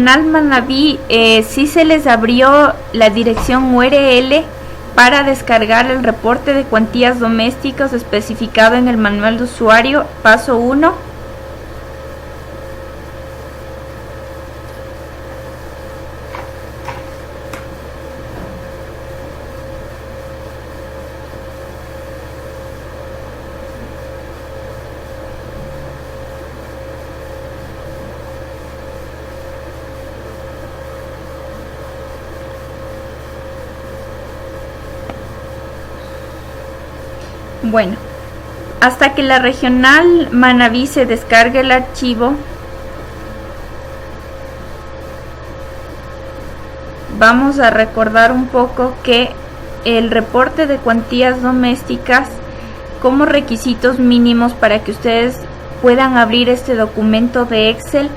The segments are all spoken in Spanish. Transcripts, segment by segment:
Regional Manabí, sí se les abrió la dirección URL para descargar el reporte de cuantías domésticas especificado en el manual de usuario, paso 1. Bueno, hasta que la Regional Manabí se descargue el archivo, vamos a recordar un poco que el reporte de cuantías domésticas, como requisitos mínimos para que ustedes puedan abrir este documento de Excel,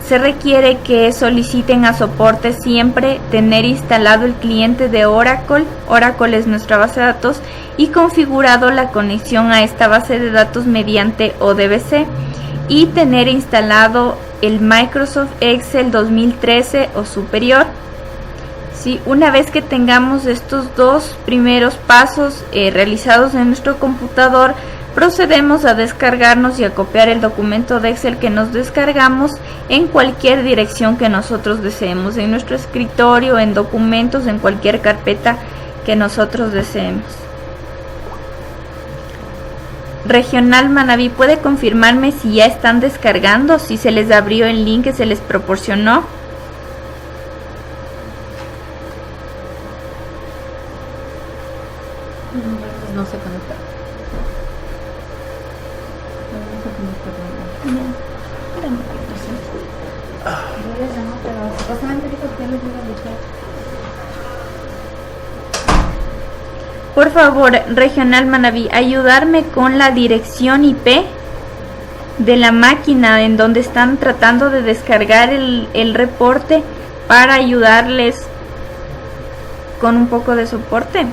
se requiere que soliciten a soporte siempre tener instalado el cliente de Oracle. Oracle es nuestra base de datos, y configurado la conexión a esta base de datos mediante ODBC, y tener instalado el Microsoft Excel 2013 o superior. ¿Sí? Una vez que tengamos estos dos primeros pasos realizados en nuestro computador, procedemos a descargarnos y a copiar el documento de Excel que nos descargamos en cualquier dirección que nosotros deseemos, en nuestro escritorio, en documentos, en cualquier carpeta que nosotros deseemos. Regional Manabí, ¿puede confirmarme si ya están descargando, si se les abrió el link que se les proporcionó? No se conecta. Por favor, Regional Manabí, ayudarme con la dirección IP de la máquina en donde están tratando de descargar el reporte para ayudarles con un poco de soporte.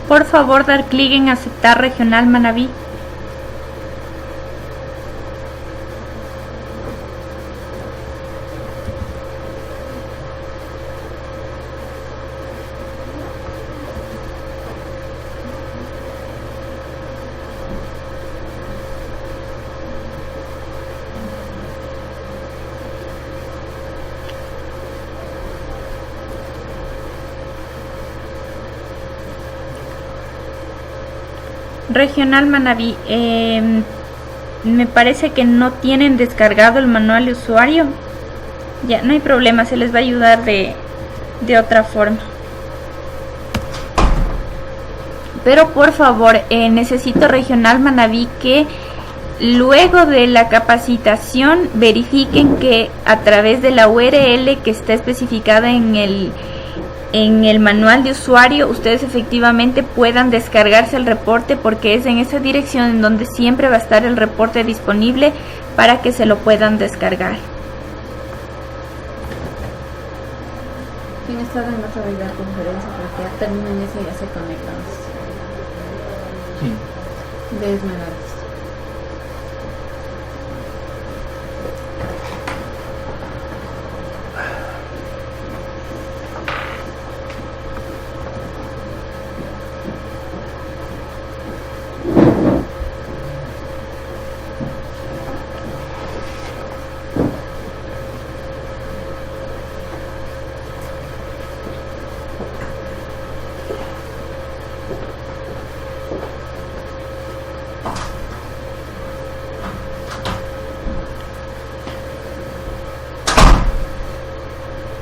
Por favor, dar clic en aceptar, Regional Manabí. Regional Manabí, me parece que no tienen descargado el manual de usuario. Ya, no hay problema, se les va a ayudar de otra forma. Pero por favor, necesito, Regional Manabí, que luego de la capacitación verifiquen que a través de la URL que está especificada en el manual de usuario, ustedes efectivamente puedan descargarse el reporte, porque es en esa dirección en donde siempre va a estar el reporte disponible para que se lo puedan descargar. ¿Quién está en otra videoconferencia? Porque ya terminan eso y ya se conectan. Sí. De Esmeraldas.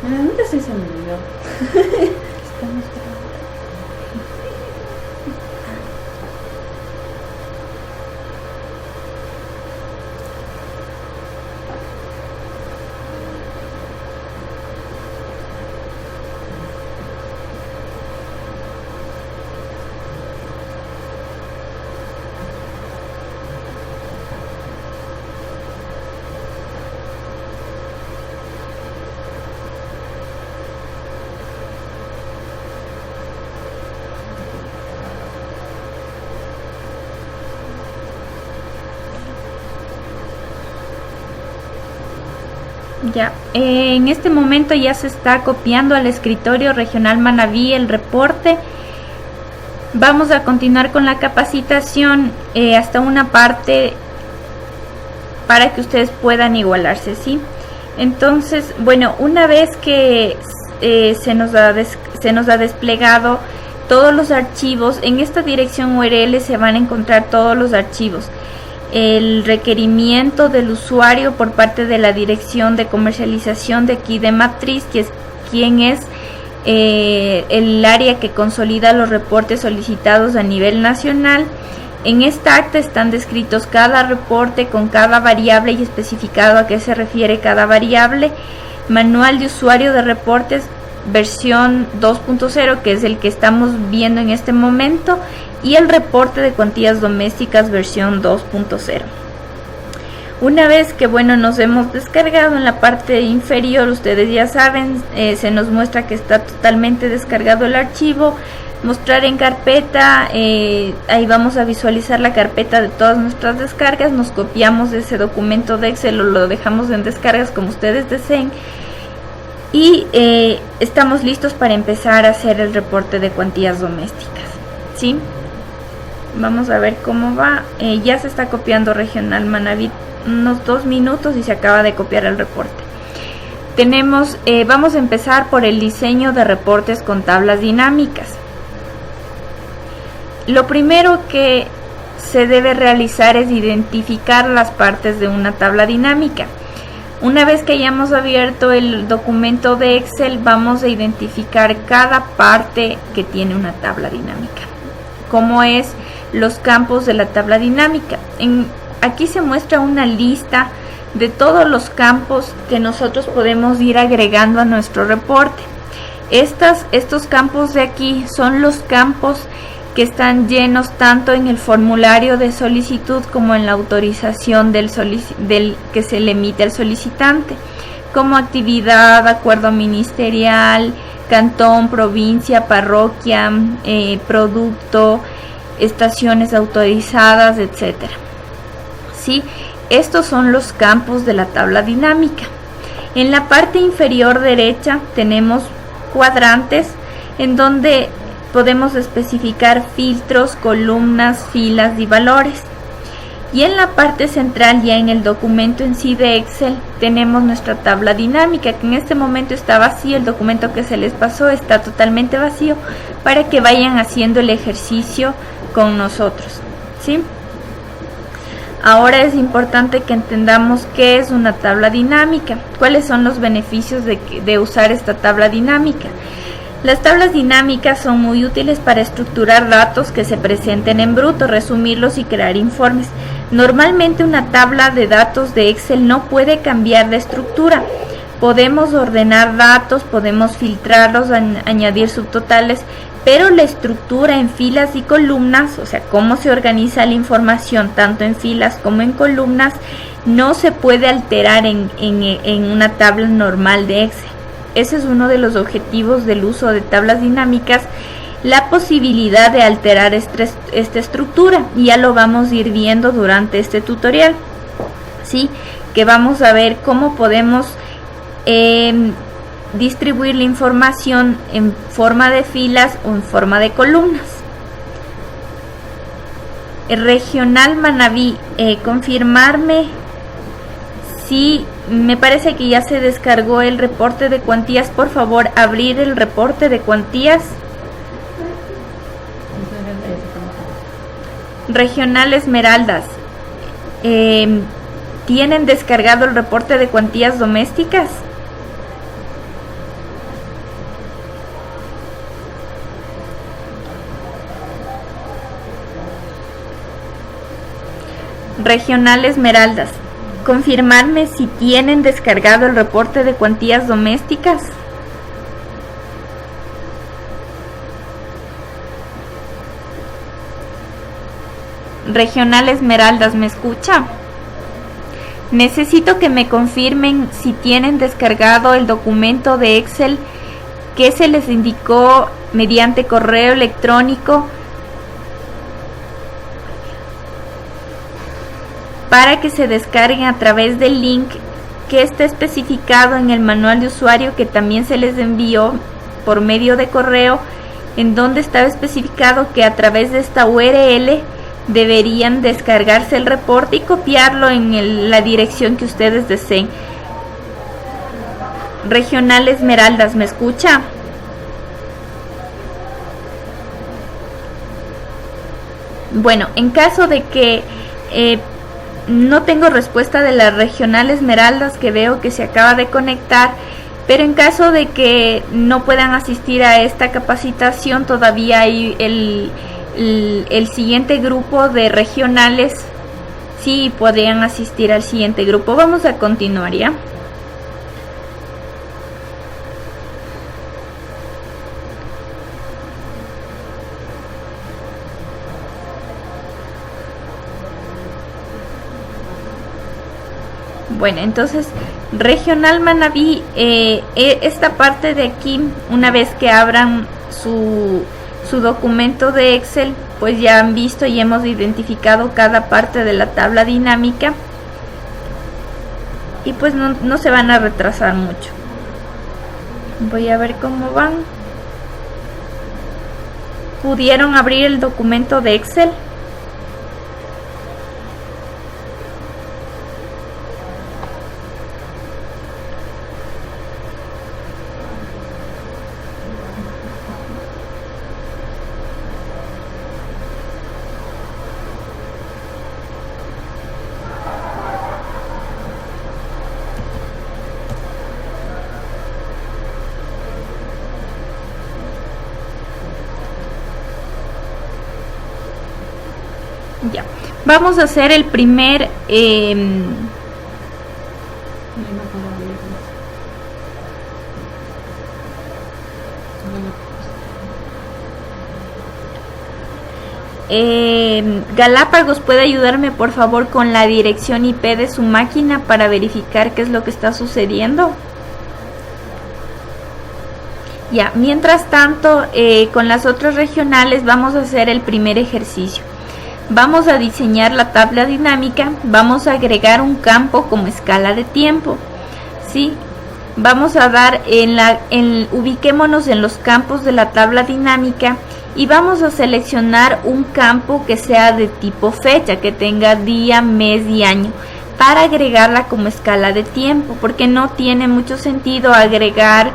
¿Dónde se me olvidó? Estamos grabando. Ya, en este momento ya se está copiando al escritorio regional Manabí el reporte. Vamos a continuar con la capacitación hasta una parte para que ustedes puedan igualarse, ¿sí? Entonces, bueno, una vez que se nos ha desplegado todos los archivos, en esta dirección URL se van a encontrar todos los archivos. El requerimiento del usuario por parte de la dirección de comercialización de aquí de Matriz, que es quien es el área que consolida los reportes solicitados a nivel nacional. En esta acta están descritos cada reporte con cada variable y especificado a qué se refiere cada variable. Manual de usuario de reportes versión 2.0, que es el que estamos viendo en este momento, y el reporte de cuantías domésticas versión 2.0. Una vez que nos hemos descargado, en la parte inferior ustedes ya saben, se nos muestra que está totalmente descargado el archivo. Mostrar en carpeta, ahí vamos a visualizar la carpeta de todas nuestras descargas. Nos copiamos de ese documento de Excel o lo dejamos en descargas como ustedes deseen, y estamos listos para empezar a hacer el reporte de cuantías domésticas, ¿sí? Vamos a ver cómo va. Ya se está copiando regional Manabí, unos 2 minutos y se acaba de copiar el reporte. Vamos a empezar por el diseño de reportes con tablas dinámicas. Lo primero que se debe realizar es identificar las partes de una tabla dinámica. Una vez que hayamos abierto el documento de Excel, vamos a identificar cada parte que tiene una tabla dinámica, como es los campos de la tabla dinámica. Aquí se muestra una lista de todos los campos que nosotros podemos ir agregando a nuestro reporte. Estos campos de aquí son los campos que están llenos tanto en el formulario de solicitud como en la autorización del que se le emite al solicitante, como actividad, acuerdo ministerial, cantón, provincia, parroquia, producto, estaciones autorizadas, etcétera. ¿Sí? Estos son los campos de la tabla dinámica. En la parte inferior derecha tenemos cuadrantes en donde podemos especificar filtros, columnas, filas y valores. Y en la parte central, ya en el documento en sí de Excel, tenemos nuestra tabla dinámica, que en este momento está vacío. El documento que se les pasó está totalmente vacío, para que vayan haciendo el ejercicio con nosotros, ¿sí? Ahora es importante que entendamos qué es una tabla dinámica, cuáles son los beneficios de usar esta tabla dinámica. Las tablas dinámicas son muy útiles para estructurar datos que se presenten en bruto, resumirlos y crear informes. Normalmente una tabla de datos de Excel no puede cambiar de estructura. Podemos ordenar datos, podemos filtrarlos, añadir subtotales, pero la estructura en filas y columnas, o sea, cómo se organiza la información tanto en filas como en columnas, no se puede alterar en una tabla normal de Excel. Ese es uno de los objetivos del uso de tablas dinámicas, la posibilidad de alterar esta estructura, y ya lo vamos a ir viendo durante este tutorial, ¿sí? Que vamos a ver cómo podemos distribuir la información en forma de filas o en forma de columnas. El regional Manabí, confirmarme si me parece que ya se descargó el reporte de cuantías. Por favor, abrir el reporte de cuantías. Regional Esmeraldas, ¿tienen descargado el reporte de cuantías domésticas? Regional Esmeraldas, confirmarme si tienen descargado el reporte de cuantías domésticas. Regional Esmeraldas, ¿me escucha? Necesito que me confirmen si tienen descargado el documento de Excel que se les indicó mediante correo electrónico para que se descarguen a través del link que está especificado en el manual de usuario que también se les envió por medio de correo, en donde estaba especificado que a través de esta URL deberían descargarse el reporte y copiarlo en la dirección que ustedes deseen. Regional Esmeraldas, ¿me escucha? Bueno, en caso de que no tengo respuesta de la Regional Esmeraldas, que veo que se acaba de conectar, pero en caso de que no puedan asistir a esta capacitación, todavía hay el siguiente grupo de regionales, sí podrían asistir al siguiente grupo. Vamos a continuar ya. Bueno, entonces Regional Manabí, esta parte de aquí, una vez que abran su documento de Excel, pues ya han visto y hemos identificado cada parte de la tabla dinámica y pues no se van a retrasar mucho. Voy a ver cómo van. ¿Pudieron abrir el documento de Excel? Ya, vamos a hacer el primer Galápagos, ¿puede ayudarme por favor con la dirección IP de su máquina para verificar qué es lo que está sucediendo? Ya, mientras tanto, con las otras regionales vamos a hacer el primer ejercicio. Vamos a diseñar la tabla dinámica, vamos a agregar un campo como escala de tiempo, ¿sí? Vamos a dar ubiquémonos en los campos de la tabla dinámica y vamos a seleccionar un campo que sea de tipo fecha, que tenga día, mes y año, para agregarla como escala de tiempo, porque no tiene mucho sentido agregar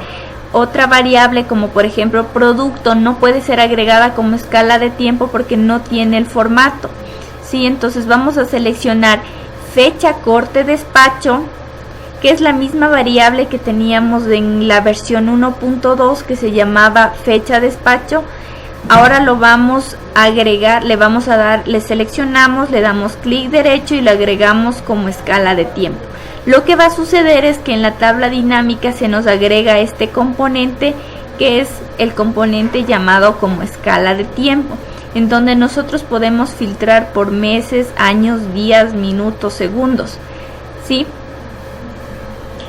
otra variable como por ejemplo producto. No puede ser agregada como escala de tiempo porque no tiene el formato, ¿sí? Entonces vamos a seleccionar fecha corte despacho, que es la misma variable que teníamos en la versión 1.2 que se llamaba fecha despacho. Ahora lo vamos a agregar, le seleccionamos, le damos clic derecho y lo agregamos como escala de tiempo. Lo que va a suceder es que en la tabla dinámica se nos agrega este componente, que es el componente llamado como escala de tiempo, en donde nosotros podemos filtrar por meses, años, días, minutos, segundos, ¿sí?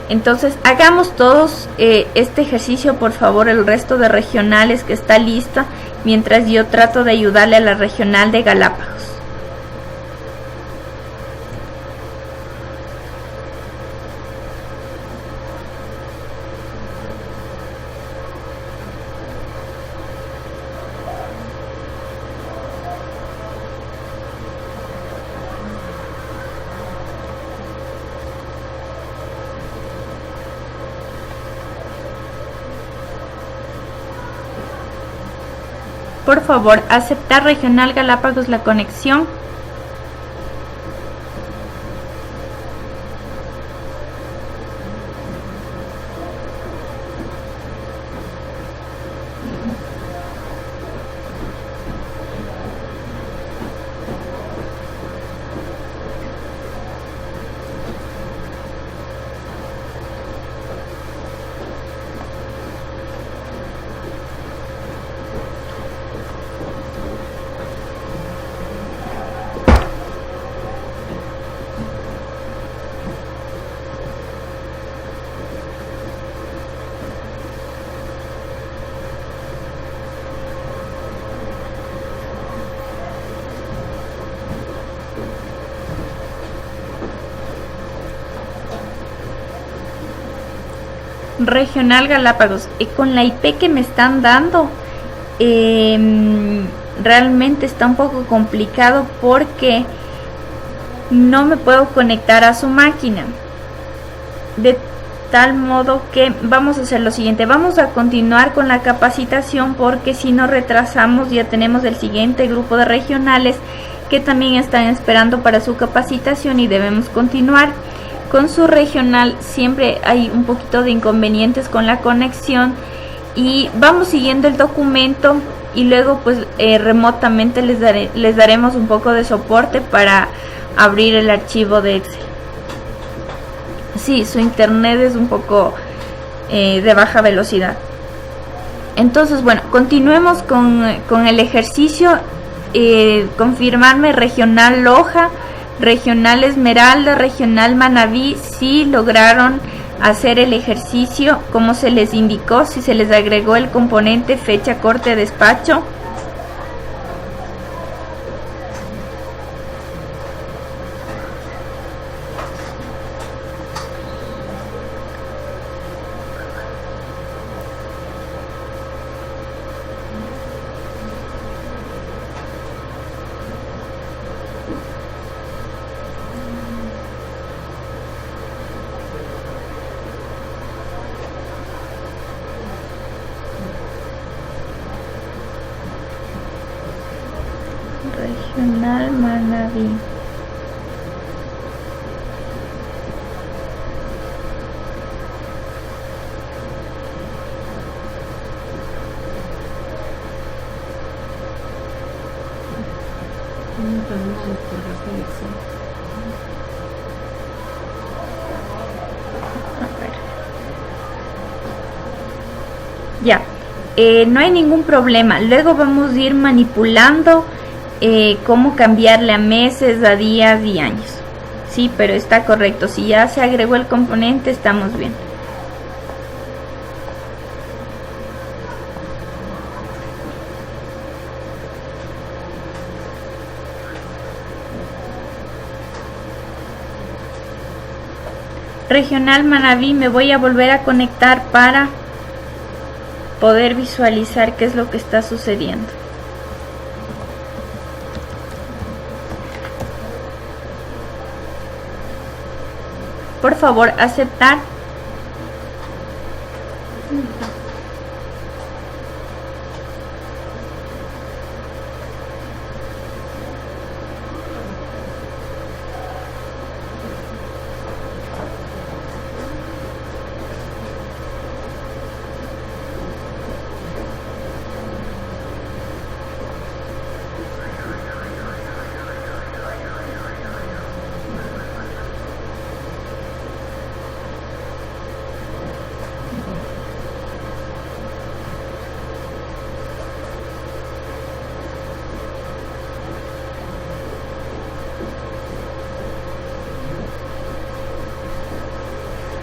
Entonces hagamos todos este ejercicio, por favor, el resto de regionales que está lista, mientras yo trato de ayudarle a la regional de Galápagos. Por favor, aceptar regional Galápagos la conexión. Regional Galápagos, con la IP que me están dando, realmente está un poco complicado porque no me puedo conectar a su máquina. De tal modo que vamos a hacer lo siguiente, vamos a continuar con la capacitación porque si nos retrasamos ya tenemos el siguiente grupo de regionales que también están esperando para su capacitación y debemos continuar con su regional. Siempre hay un poquito de inconvenientes con la conexión y vamos siguiendo el documento y luego pues remotamente les daremos un poco de soporte para abrir el archivo de Excel. Sí, su internet es un poco de baja velocidad. Entonces, bueno, continuemos con el ejercicio. Confirmarme regional Loja, regional Esmeralda, regional Manabí, si lograron hacer el ejercicio como se les indicó, si se les agregó el componente fecha, corte, despacho. Regional Manabí. Ya, no hay ningún problema. Luego vamos a ir manipulando cómo cambiarle a meses, a días y años. Sí, pero está correcto. Si ya se agregó el componente, estamos bien. Regional Manabí, me voy a volver a conectar para poder visualizar qué es lo que está sucediendo. Por favor, aceptar.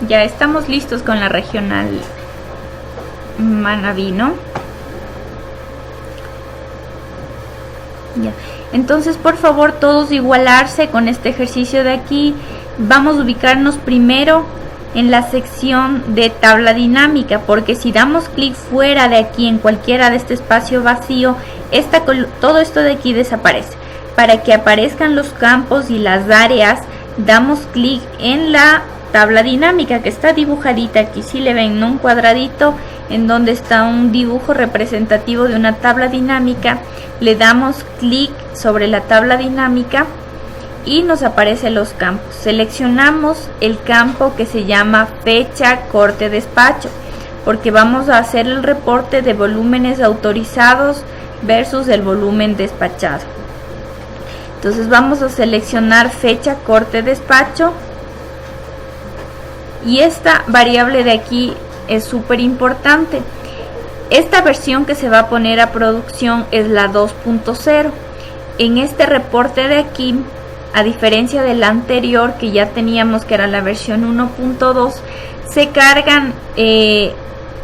Ya estamos listos con la regional Manabí, ¿no? Ya. Entonces, por favor, todos igualarse con este ejercicio de aquí. Vamos a ubicarnos primero en la sección de tabla dinámica, porque si damos clic fuera de aquí en cualquiera de este espacio vacío, todo esto de aquí desaparece. Para que aparezcan los campos y las áreas, damos clic en la tabla dinámica que está dibujadita aquí. Si le ven, ¿no? Un cuadradito en donde está un dibujo representativo de una tabla dinámica. Le damos clic sobre la tabla dinámica y nos aparecen los campos. Seleccionamos el campo que se llama fecha, corte, despacho, porque vamos a hacer el reporte de volúmenes autorizados versus el volumen despachado. Entonces vamos a seleccionar fecha, corte, despacho. Y esta variable de aquí es súper importante. Esta versión que se va a poner a producción es la 2.0. En este reporte de aquí, a diferencia de la anterior que ya teníamos, que era la versión 1.2, se cargan en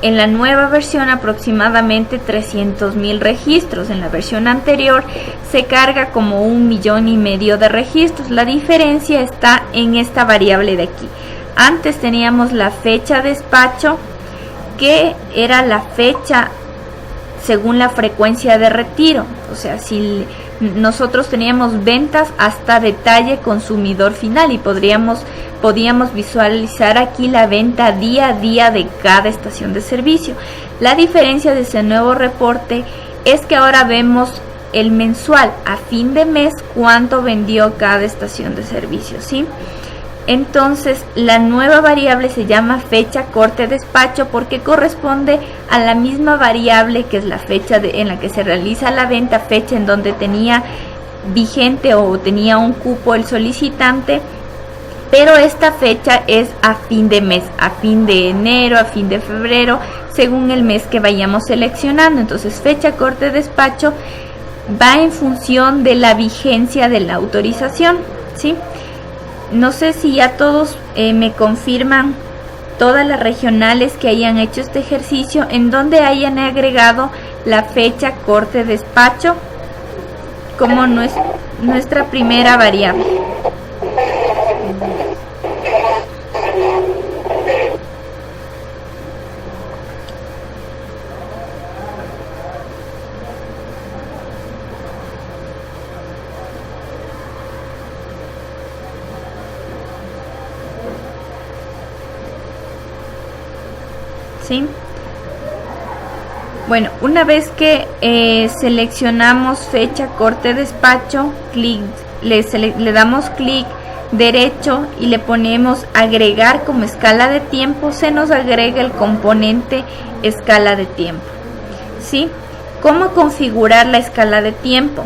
la nueva versión aproximadamente 300.000 registros. En la versión anterior se carga como 1,5 millones de registros. La diferencia está en esta variable de aquí. Antes teníamos la fecha despacho que era la fecha según la frecuencia de retiro. O sea, si nosotros teníamos ventas hasta detalle consumidor final y podíamos visualizar aquí la venta día a día de cada estación de servicio. La diferencia de ese nuevo reporte es que ahora vemos el mensual, a fin de mes, cuánto vendió cada estación de servicio, ¿sí? Entonces, la nueva variable se llama fecha corte despacho porque corresponde a la misma variable que es la fecha en la que se realiza la venta, fecha en donde tenía vigente o tenía un cupo el solicitante, pero esta fecha es a fin de mes, a fin de enero, a fin de febrero, según el mes que vayamos seleccionando. Entonces, fecha corte despacho va en función de la vigencia de la autorización, ¿sí? No sé si ya todos me confirman todas las regionales que hayan hecho este ejercicio en donde hayan agregado la fecha corte despacho como nuestra primera variable. ¿Sí? Bueno, una vez que seleccionamos fecha corte despacho, le damos clic derecho y le ponemos agregar como escala de tiempo, se nos agrega el componente escala de tiempo, ¿sí? ¿Cómo configurar la escala de tiempo?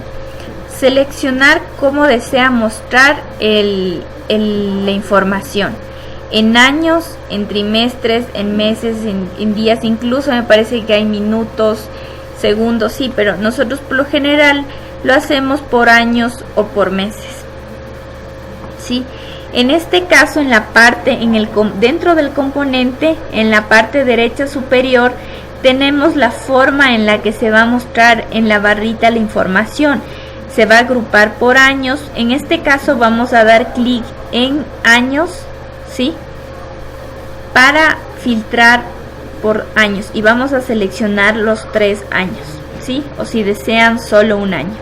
Seleccionar cómo desea mostrar la información. En años, en trimestres, en meses, en días, incluso me parece que hay minutos, segundos, sí, pero nosotros por lo general lo hacemos por años o por meses, ¿sí? En este caso, en la parte, dentro del componente, en la parte derecha superior, tenemos la forma en la que se va a mostrar en la barrita la información. Se va a agrupar por años. En este caso vamos a dar clic en años, ¿sí? Para filtrar por años y vamos a seleccionar los 3 años, ¿sí? O si desean solo un año.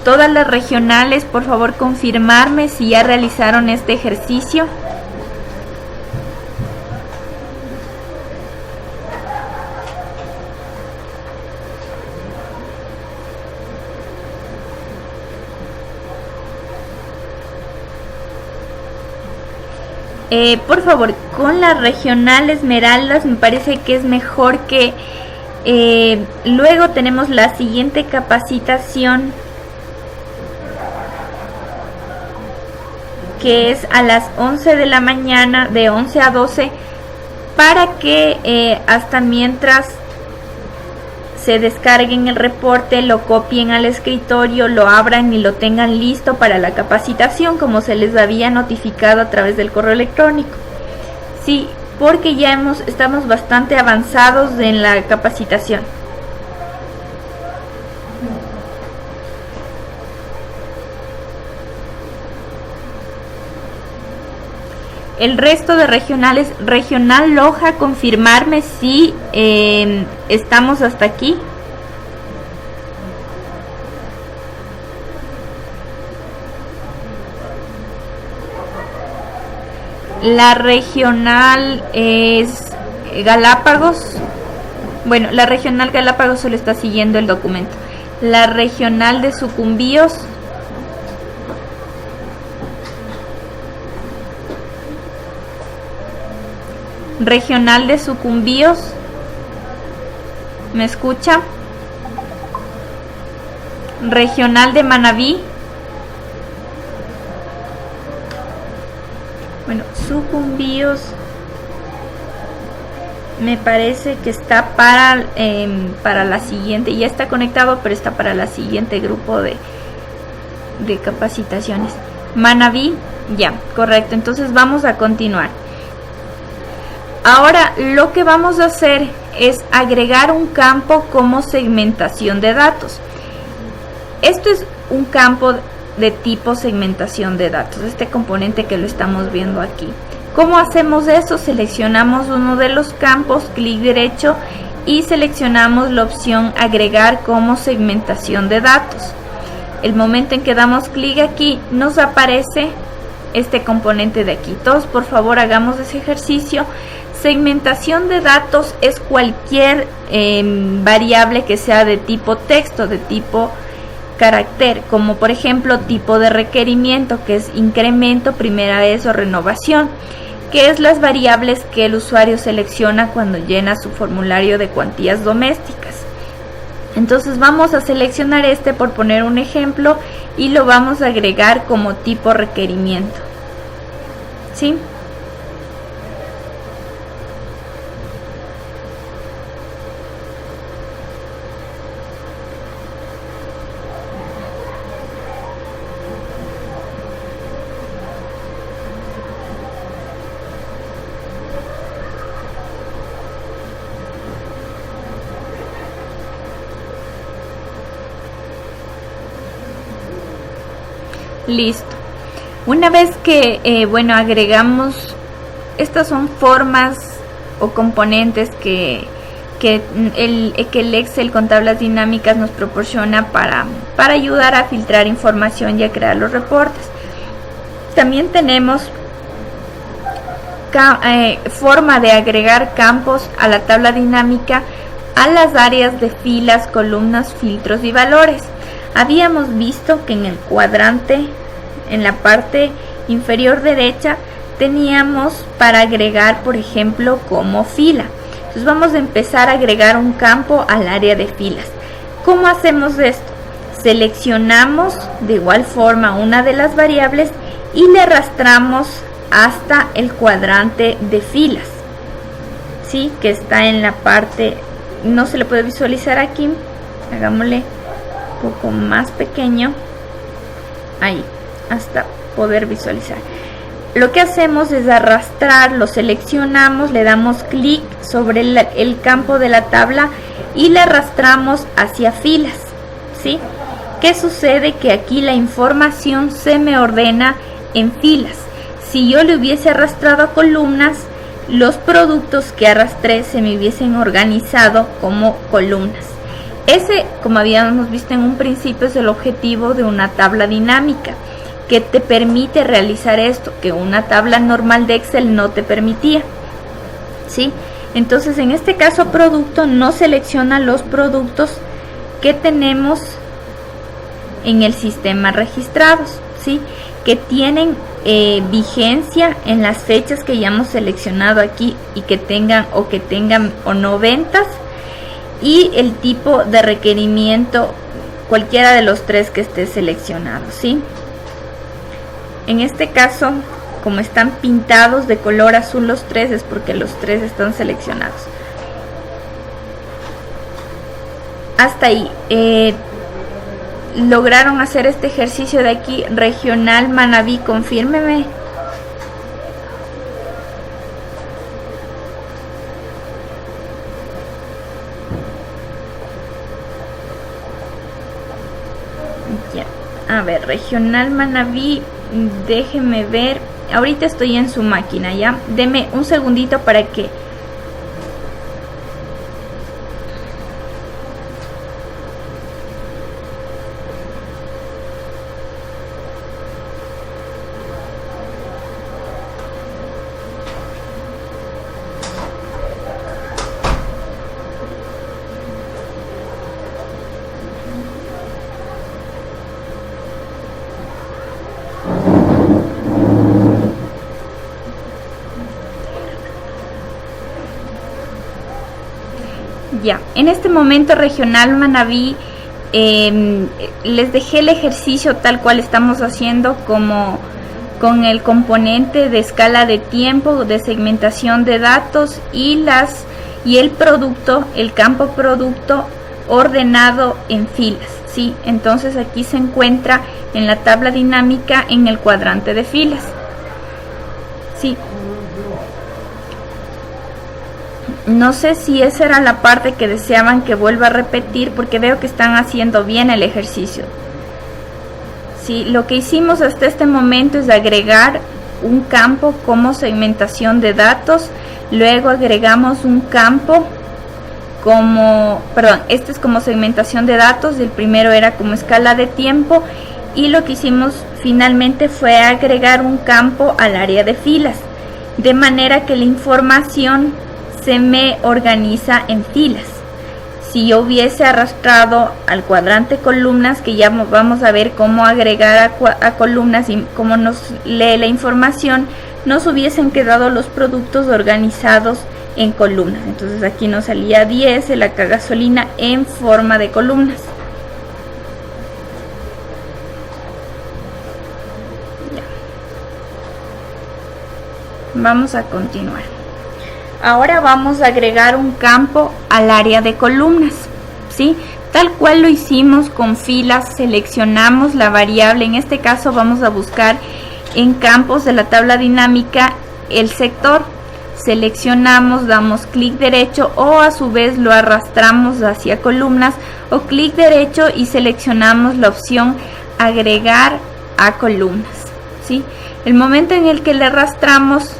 Todas las regionales, por favor, confirmarme si ya realizaron este ejercicio. Por favor, con la regional Esmeraldas me parece que es mejor que luego tenemos la siguiente capacitación, que es a las 11 de la mañana, de 11 a 12, para que hasta mientras se descarguen el reporte, lo copien al escritorio, lo abran y lo tengan listo para la capacitación, como se les había notificado a través del correo electrónico. Sí, porque ya estamos bastante avanzados en la capacitación. El resto de regionales, regional Loja, confirmarme si estamos hasta aquí. La regional es Galápagos. Bueno, la regional Galápagos solo está siguiendo el documento. La regional de Sucumbíos. Regional de Sucumbíos, ¿me escucha? Regional de Manabí. Bueno, Sucumbíos me parece que está para la siguiente, ya está conectado, pero está para la siguiente grupo de capacitaciones. Manabí, ya, correcto, entonces vamos a continuar. Ahora lo que vamos a hacer es agregar un campo como segmentación de datos. Esto es un campo de tipo segmentación de datos, este componente que lo estamos viendo aquí. ¿Cómo hacemos eso? Seleccionamos uno de los campos, clic derecho y seleccionamos la opción agregar como segmentación de datos. El momento en que damos clic aquí nos aparece este componente de aquí. Todos por favor hagamos ese ejercicio. Segmentación de datos es cualquier variable que sea de tipo texto, de tipo carácter, como por ejemplo tipo de requerimiento, que es incremento, primera vez o renovación, que es las variables que el usuario selecciona cuando llena su formulario de cuantías domésticas. Entonces vamos a seleccionar este por poner un ejemplo y lo vamos a agregar como tipo requerimiento. ¿Sí? Listo. Una vez que agregamos, estas son formas o componentes que el Excel con tablas dinámicas nos proporciona para ayudar a filtrar información y a crear los reportes. También tenemos forma de agregar campos a la tabla dinámica a las áreas de filas, columnas, filtros y valores. Habíamos visto que en el cuadrante, en la parte inferior derecha, teníamos para agregar, por ejemplo, como fila. Entonces vamos a empezar a agregar un campo al área de filas. ¿Cómo hacemos esto? Seleccionamos de igual forma una de las variables y le arrastramos hasta el cuadrante de filas, ¿sí? Que está en la parte, no se le puede visualizar aquí, hagámosle poco más pequeño, ahí, hasta poder visualizar. Lo que hacemos es arrastrar, lo seleccionamos, le damos clic sobre el campo de la tabla y le arrastramos hacia filas, ¿sí? ¿Qué sucede? Que aquí la información se me ordena en filas. Si yo le hubiese arrastrado a columnas, los productos que arrastré se me hubiesen organizado como columnas. Ese, como habíamos visto en un principio, es el objetivo de una tabla dinámica, que te permite realizar esto, que una tabla normal de Excel no te permitía, ¿sí? Entonces, en este caso, producto no selecciona los productos que tenemos en el sistema registrados, ¿sí? Que tienen vigencia en las fechas que ya hemos seleccionado aquí y que tengan o no ventas, y el tipo de requerimiento, cualquiera de los tres que esté seleccionado, ¿sí? En este caso, como están pintados de color azul los tres, es porque los tres están seleccionados. Hasta ahí. ¿Lograron hacer este ejercicio de aquí? Regional Manabí, confírmeme. Ya. A ver, Regional Manabí, déjeme ver. Ahorita estoy en su máquina, ¿ya? Deme un segundito para que... Ya, en este momento Regional Manabí, les dejé el ejercicio tal cual estamos haciendo, como con el componente de escala de tiempo, de segmentación de datos y el producto, el campo producto ordenado en filas, ¿sí? Entonces aquí se encuentra en la tabla dinámica en el cuadrante de filas, ¿sí? No sé si esa era la parte que deseaban que vuelva a repetir, porque veo que están haciendo bien el ejercicio. ¿sí? Lo que hicimos hasta este momento es agregar un campo como segmentación de datos, luego agregamos un campo como, este es como segmentación de datos, el primero era como escala de tiempo, y lo que hicimos finalmente fue agregar un campo al área de filas, de manera que la información se me organiza en filas. Si yo hubiese arrastrado al cuadrante columnas, que ya vamos a ver cómo agregar a columnas y cómo nos lee la información, nos hubiesen quedado los productos organizados en columnas. Entonces aquí nos salía 10 la gasolina en forma de columnas. Ya. Vamos a continuar. Ahora vamos a agregar un campo al área de columnas, ¿sí? Tal cual lo hicimos con filas, seleccionamos la variable, en este caso vamos a buscar en campos de la tabla dinámica el sector, seleccionamos, damos clic derecho o a su vez lo arrastramos hacia columnas o clic derecho y seleccionamos la opción agregar a columnas, ¿sí? El momento en el que le arrastramos,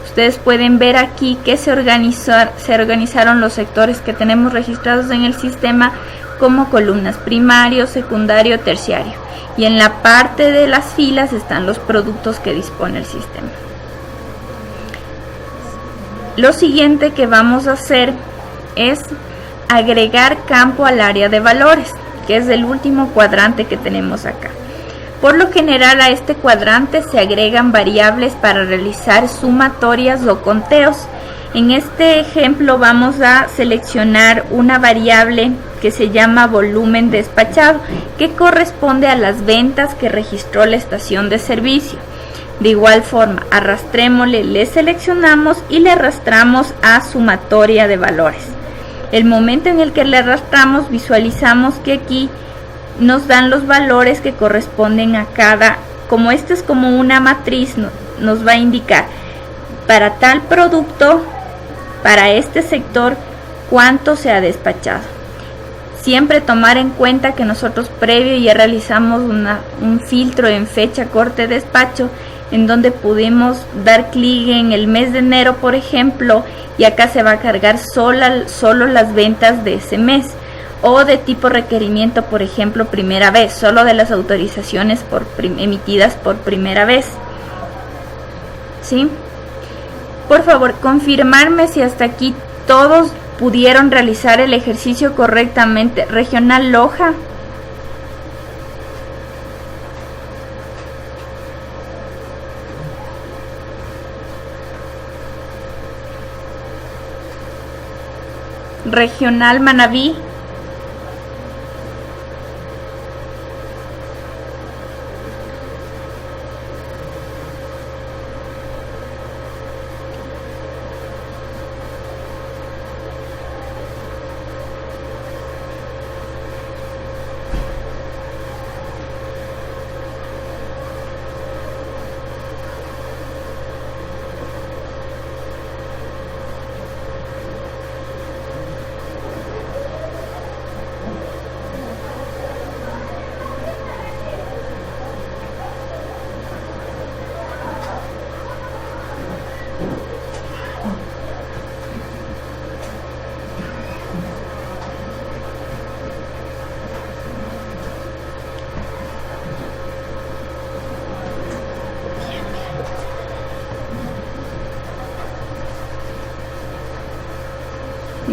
ustedes pueden ver aquí que se organizaron los sectores que tenemos registrados en el sistema como columnas primario, secundario, terciario. Y en la parte de las filas están los productos que dispone el sistema. Lo siguiente que vamos a hacer es agregar campo al área de valores, que es el último cuadrante que tenemos acá. Por lo general a este cuadrante se agregan variables para realizar sumatorias o conteos. En este ejemplo vamos a seleccionar una variable que se llama volumen despachado, que corresponde a las ventas que registró la estación de servicio. De igual forma, arrastrémosle, le seleccionamos y le arrastramos a sumatoria de valores. El momento en el que le arrastramos, visualizamos que aquí nos dan los valores que corresponden a cada, como este es como una matriz, nos va a indicar para tal producto, para este sector, cuánto se ha despachado. Siempre tomar en cuenta que nosotros previo ya realizamos un filtro en fecha, corte, despacho, en donde pudimos dar clic en el mes de enero, por ejemplo, y acá se va a cargar solo las ventas de ese mes, o de tipo requerimiento, por ejemplo, primera vez, solo de las autorizaciones emitidas por primera vez, ¿sí? Por favor, confirmarme si hasta aquí todos pudieron realizar el ejercicio correctamente. Regional Loja. Regional Manabí.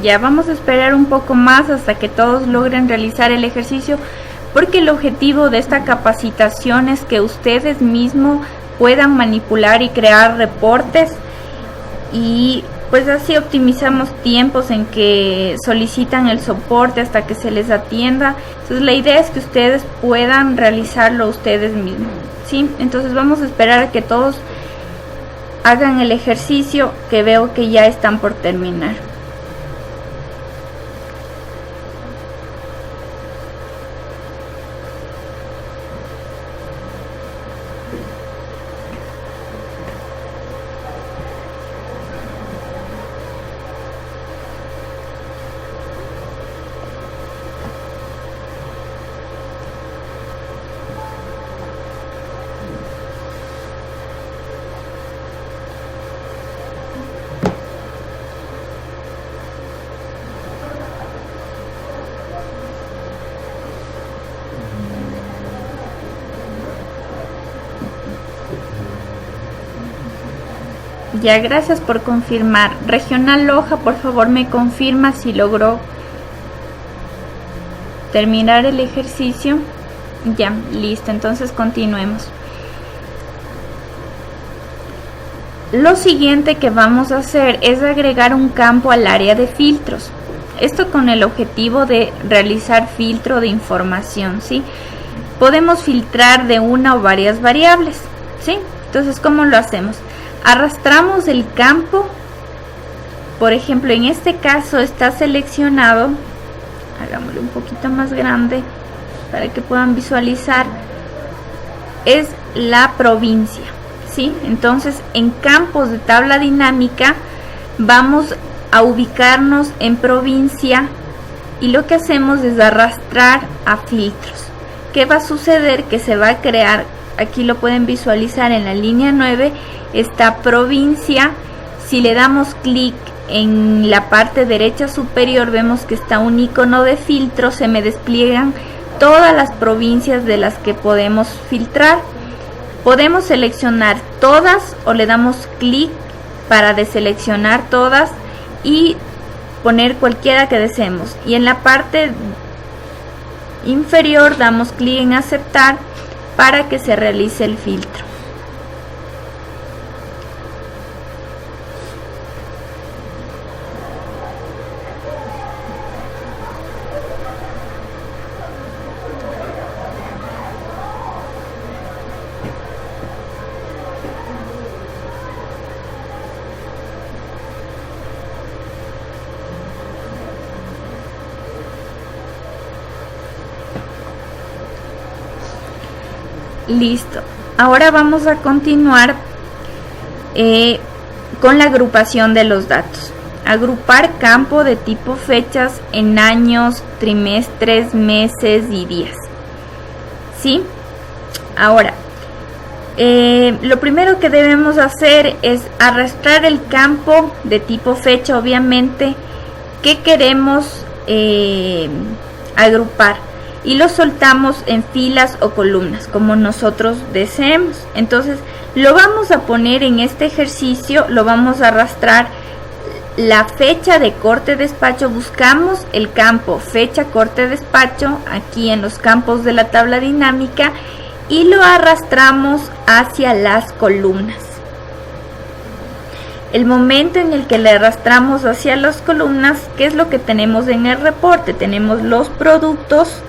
Ya vamos a esperar un poco más hasta que todos logren realizar el ejercicio, porque el objetivo de esta capacitación es que ustedes mismos puedan manipular y crear reportes, y pues así optimizamos tiempos en que solicitan el soporte hasta que se les atienda. Entonces la idea es que ustedes puedan realizarlo ustedes mismos, ¿sí? Entonces vamos a esperar a que todos hagan el ejercicio, que veo que ya están por terminar. Ya, gracias por confirmar. Regional Loja, por favor me confirma si logró terminar el ejercicio. Ya, listo, entonces continuemos. Lo siguiente que vamos a hacer es agregar un campo al área de filtros. Esto con el objetivo de realizar filtro de información, ¿sí? Podemos filtrar de una o varias variables, ¿sí? Entonces, ¿cómo lo hacemos? Arrastramos el campo. Por ejemplo, en este caso está seleccionado. Hagámoslo un poquito más grande para que puedan visualizar. Es la provincia, ¿sí? Entonces, en campos de tabla dinámica vamos a ubicarnos en provincia y lo que hacemos es arrastrar a filtros. ¿Qué va a suceder? Que se va a crear, aquí lo pueden visualizar en la línea 9, está provincia. Si le damos clic en la parte derecha superior, vemos que está un icono de filtro, se me despliegan todas las provincias de las que podemos filtrar. Podemos seleccionar todas o le damos clic para deseleccionar todas y poner cualquiera que deseemos. Y en la parte inferior damos clic en aceptar para que se realice el filtro. Listo. Ahora vamos a continuar con la agrupación de los datos. Agrupar campo de tipo fechas en años, trimestres, meses y días. ¿Sí? Ahora, lo primero que debemos hacer es arrastrar el campo de tipo fecha, obviamente, que queremos agrupar. Y lo soltamos en filas o columnas, como nosotros deseemos. Entonces, lo vamos a poner en este ejercicio, lo vamos a arrastrar la fecha de corte despacho. Buscamos el campo fecha corte despacho aquí en los campos de la tabla dinámica y lo arrastramos hacia las columnas. El momento en el que le arrastramos hacia las columnas, ¿qué es lo que tenemos en el reporte? Tenemos los productos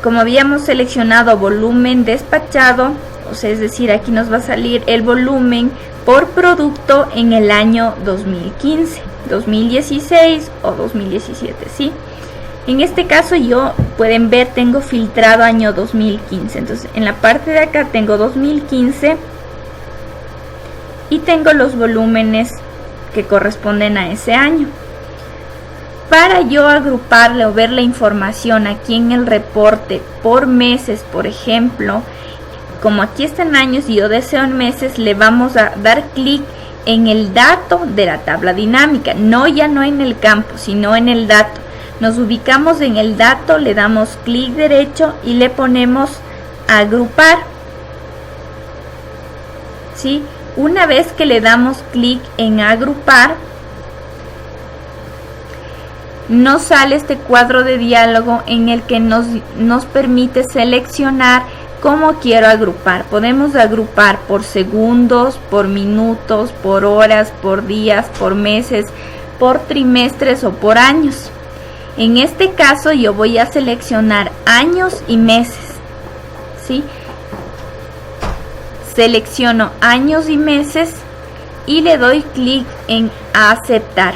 como habíamos seleccionado volumen despachado, o sea, es decir, aquí nos va a salir el volumen por producto en el año 2015, 2016 o 2017, ¿sí? En este caso pueden ver, tengo filtrado año 2015, entonces en la parte de acá tengo 2015 y tengo los volúmenes que corresponden a ese año. Para yo agruparle o ver la información aquí en el reporte por meses, por ejemplo, como aquí están años y yo deseo en meses, le vamos a dar clic en el dato de la tabla dinámica, ya no en el campo, sino en el dato. Nos ubicamos en el dato, le damos clic derecho y le ponemos agrupar. ¿Sí? Una vez que le damos clic en agrupar, nos sale este cuadro de diálogo en el que nos permite seleccionar cómo quiero agrupar. Podemos agrupar por segundos, por minutos, por horas, por días, por meses, por trimestres o por años. En este caso yo voy a seleccionar años y meses, ¿sí? Selecciono años y meses y le doy clic en aceptar.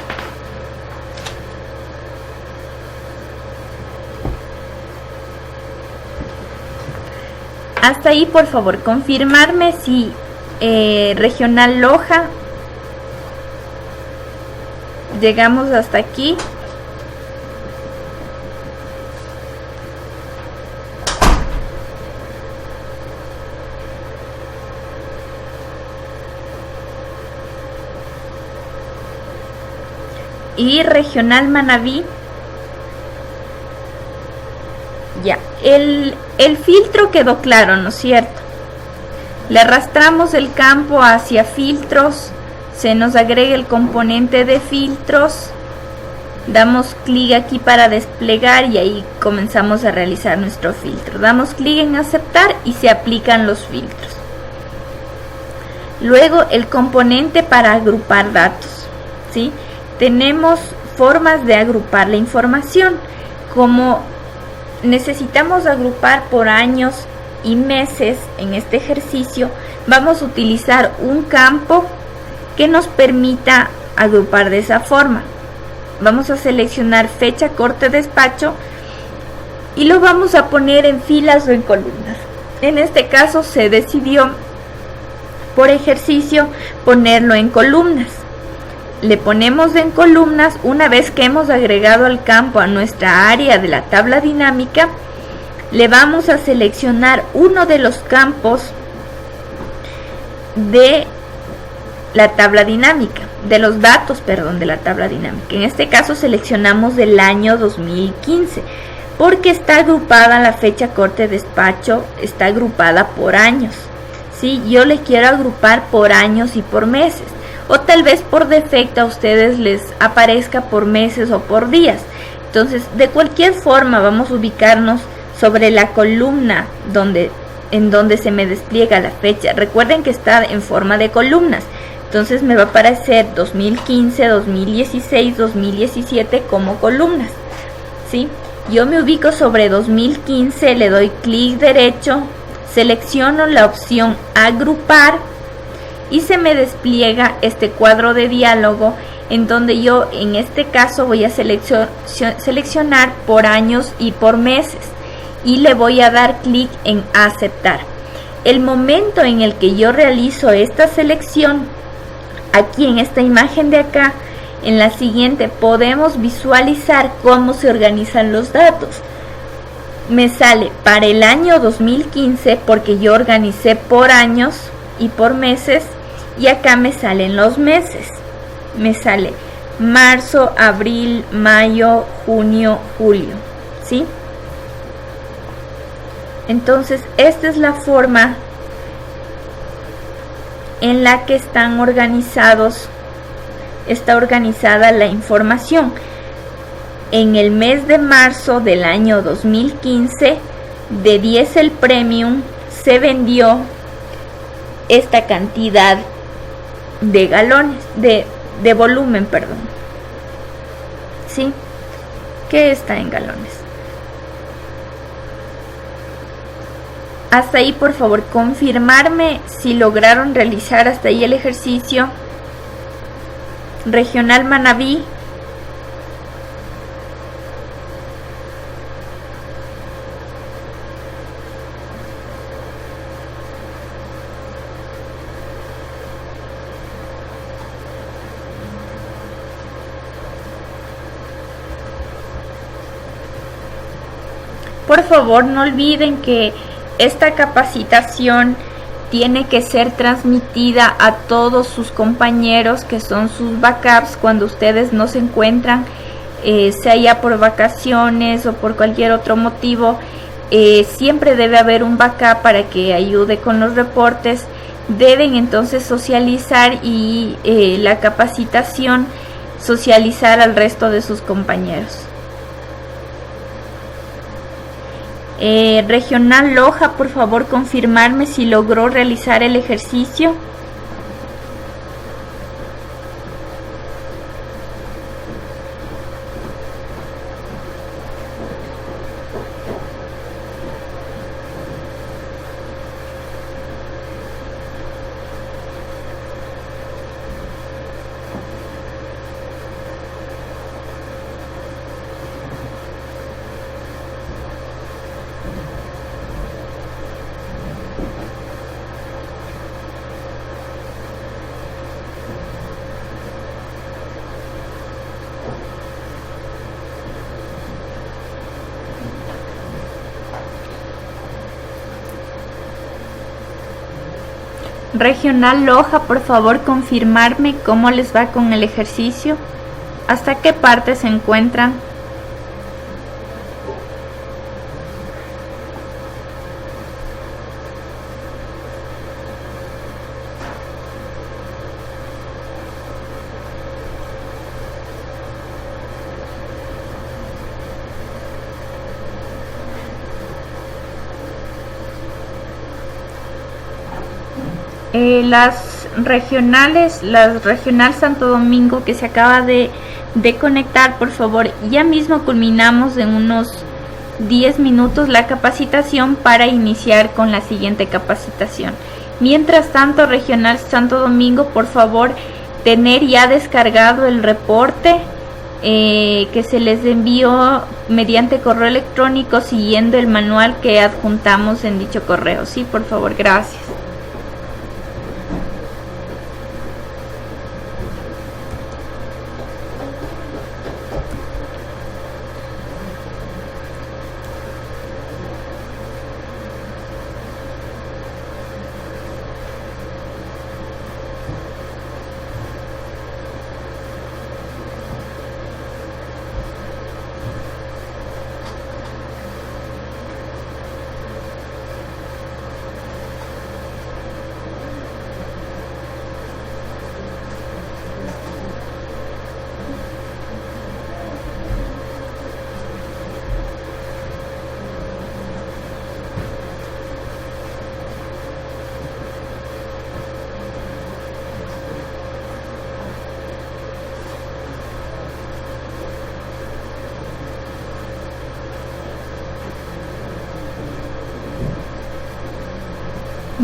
Hasta ahí, por favor, confirmarme si Regional Loja llegamos hasta aquí. Y Regional Manabí. Ya, el filtro quedó claro, ¿no es cierto? Le arrastramos el campo hacia filtros, se nos agrega el componente de filtros, damos clic aquí para desplegar y ahí comenzamos a realizar nuestro filtro. Damos clic en aceptar y se aplican los filtros. Luego el componente para agrupar datos, ¿sí? Tenemos formas de agrupar la información. Como necesitamos agrupar por años y meses en este ejercicio, vamos a utilizar un campo que nos permita agrupar de esa forma. Vamos a seleccionar fecha, corte, despacho y lo vamos a poner en filas o en columnas. En este caso se decidió por ejercicio ponerlo en columnas. Le ponemos en columnas. Una vez que hemos agregado el campo a nuestra área de la tabla dinámica, le vamos a seleccionar uno de los campos de la tabla dinámica, de los datos, perdón, de la tabla dinámica. En este caso seleccionamos del año 2015, porque está agrupada la fecha, corte, despacho, está agrupada por años. ¿Sí? Yo le quiero agrupar por años y por meses. O tal vez por defecto a ustedes les aparezca por meses o por días. Entonces, de cualquier forma vamos a ubicarnos sobre la columna en donde se me despliega la fecha. Recuerden que está en forma de columnas. Entonces me va a aparecer 2015, 2016, 2017 como columnas, ¿sí? Yo me ubico sobre 2015, le doy clic derecho, selecciono la opción agrupar y se me despliega este cuadro de diálogo en donde yo en este caso voy a seleccionar por años y por meses y le voy a dar clic en aceptar. El momento en el que yo realizo esta selección, aquí en esta imagen de acá, en la siguiente podemos visualizar cómo se organizan los datos. Me sale para el año 2015 porque yo organicé por años y por meses, y acá me salen los meses. Me sale marzo, abril, mayo, junio, julio, ¿sí? Entonces esta es la forma en la que está organizada la información. En el mes de marzo del año 2015, de 10 el premium, se vendió esta cantidad de galones, de volumen, perdón, ¿sí? Que está en galones. Hasta ahí, por favor, confirmarme si lograron realizar hasta ahí el ejercicio. Regional Manabí. Por favor, no olviden que esta capacitación tiene que ser transmitida a todos sus compañeros que son sus backups cuando ustedes no se encuentran, sea ya por vacaciones o por cualquier otro motivo. Siempre debe haber un backup para que ayude con los reportes. Deben entonces socializar y la capacitación socializar al resto de sus compañeros. Regional Loja, por favor confirmarme si logró realizar el ejercicio. Regional Loja, por favor confirmarme cómo les va con el ejercicio, hasta qué parte se encuentran. Las regionales, la regional Santo Domingo que se acaba de conectar, por favor, ya mismo culminamos en unos 10 minutos la capacitación para iniciar con la siguiente capacitación. Mientras tanto, regional Santo Domingo, por favor, tener ya descargado el reporte que se les envió mediante correo electrónico siguiendo el manual que adjuntamos en dicho correo. Sí, por favor, gracias.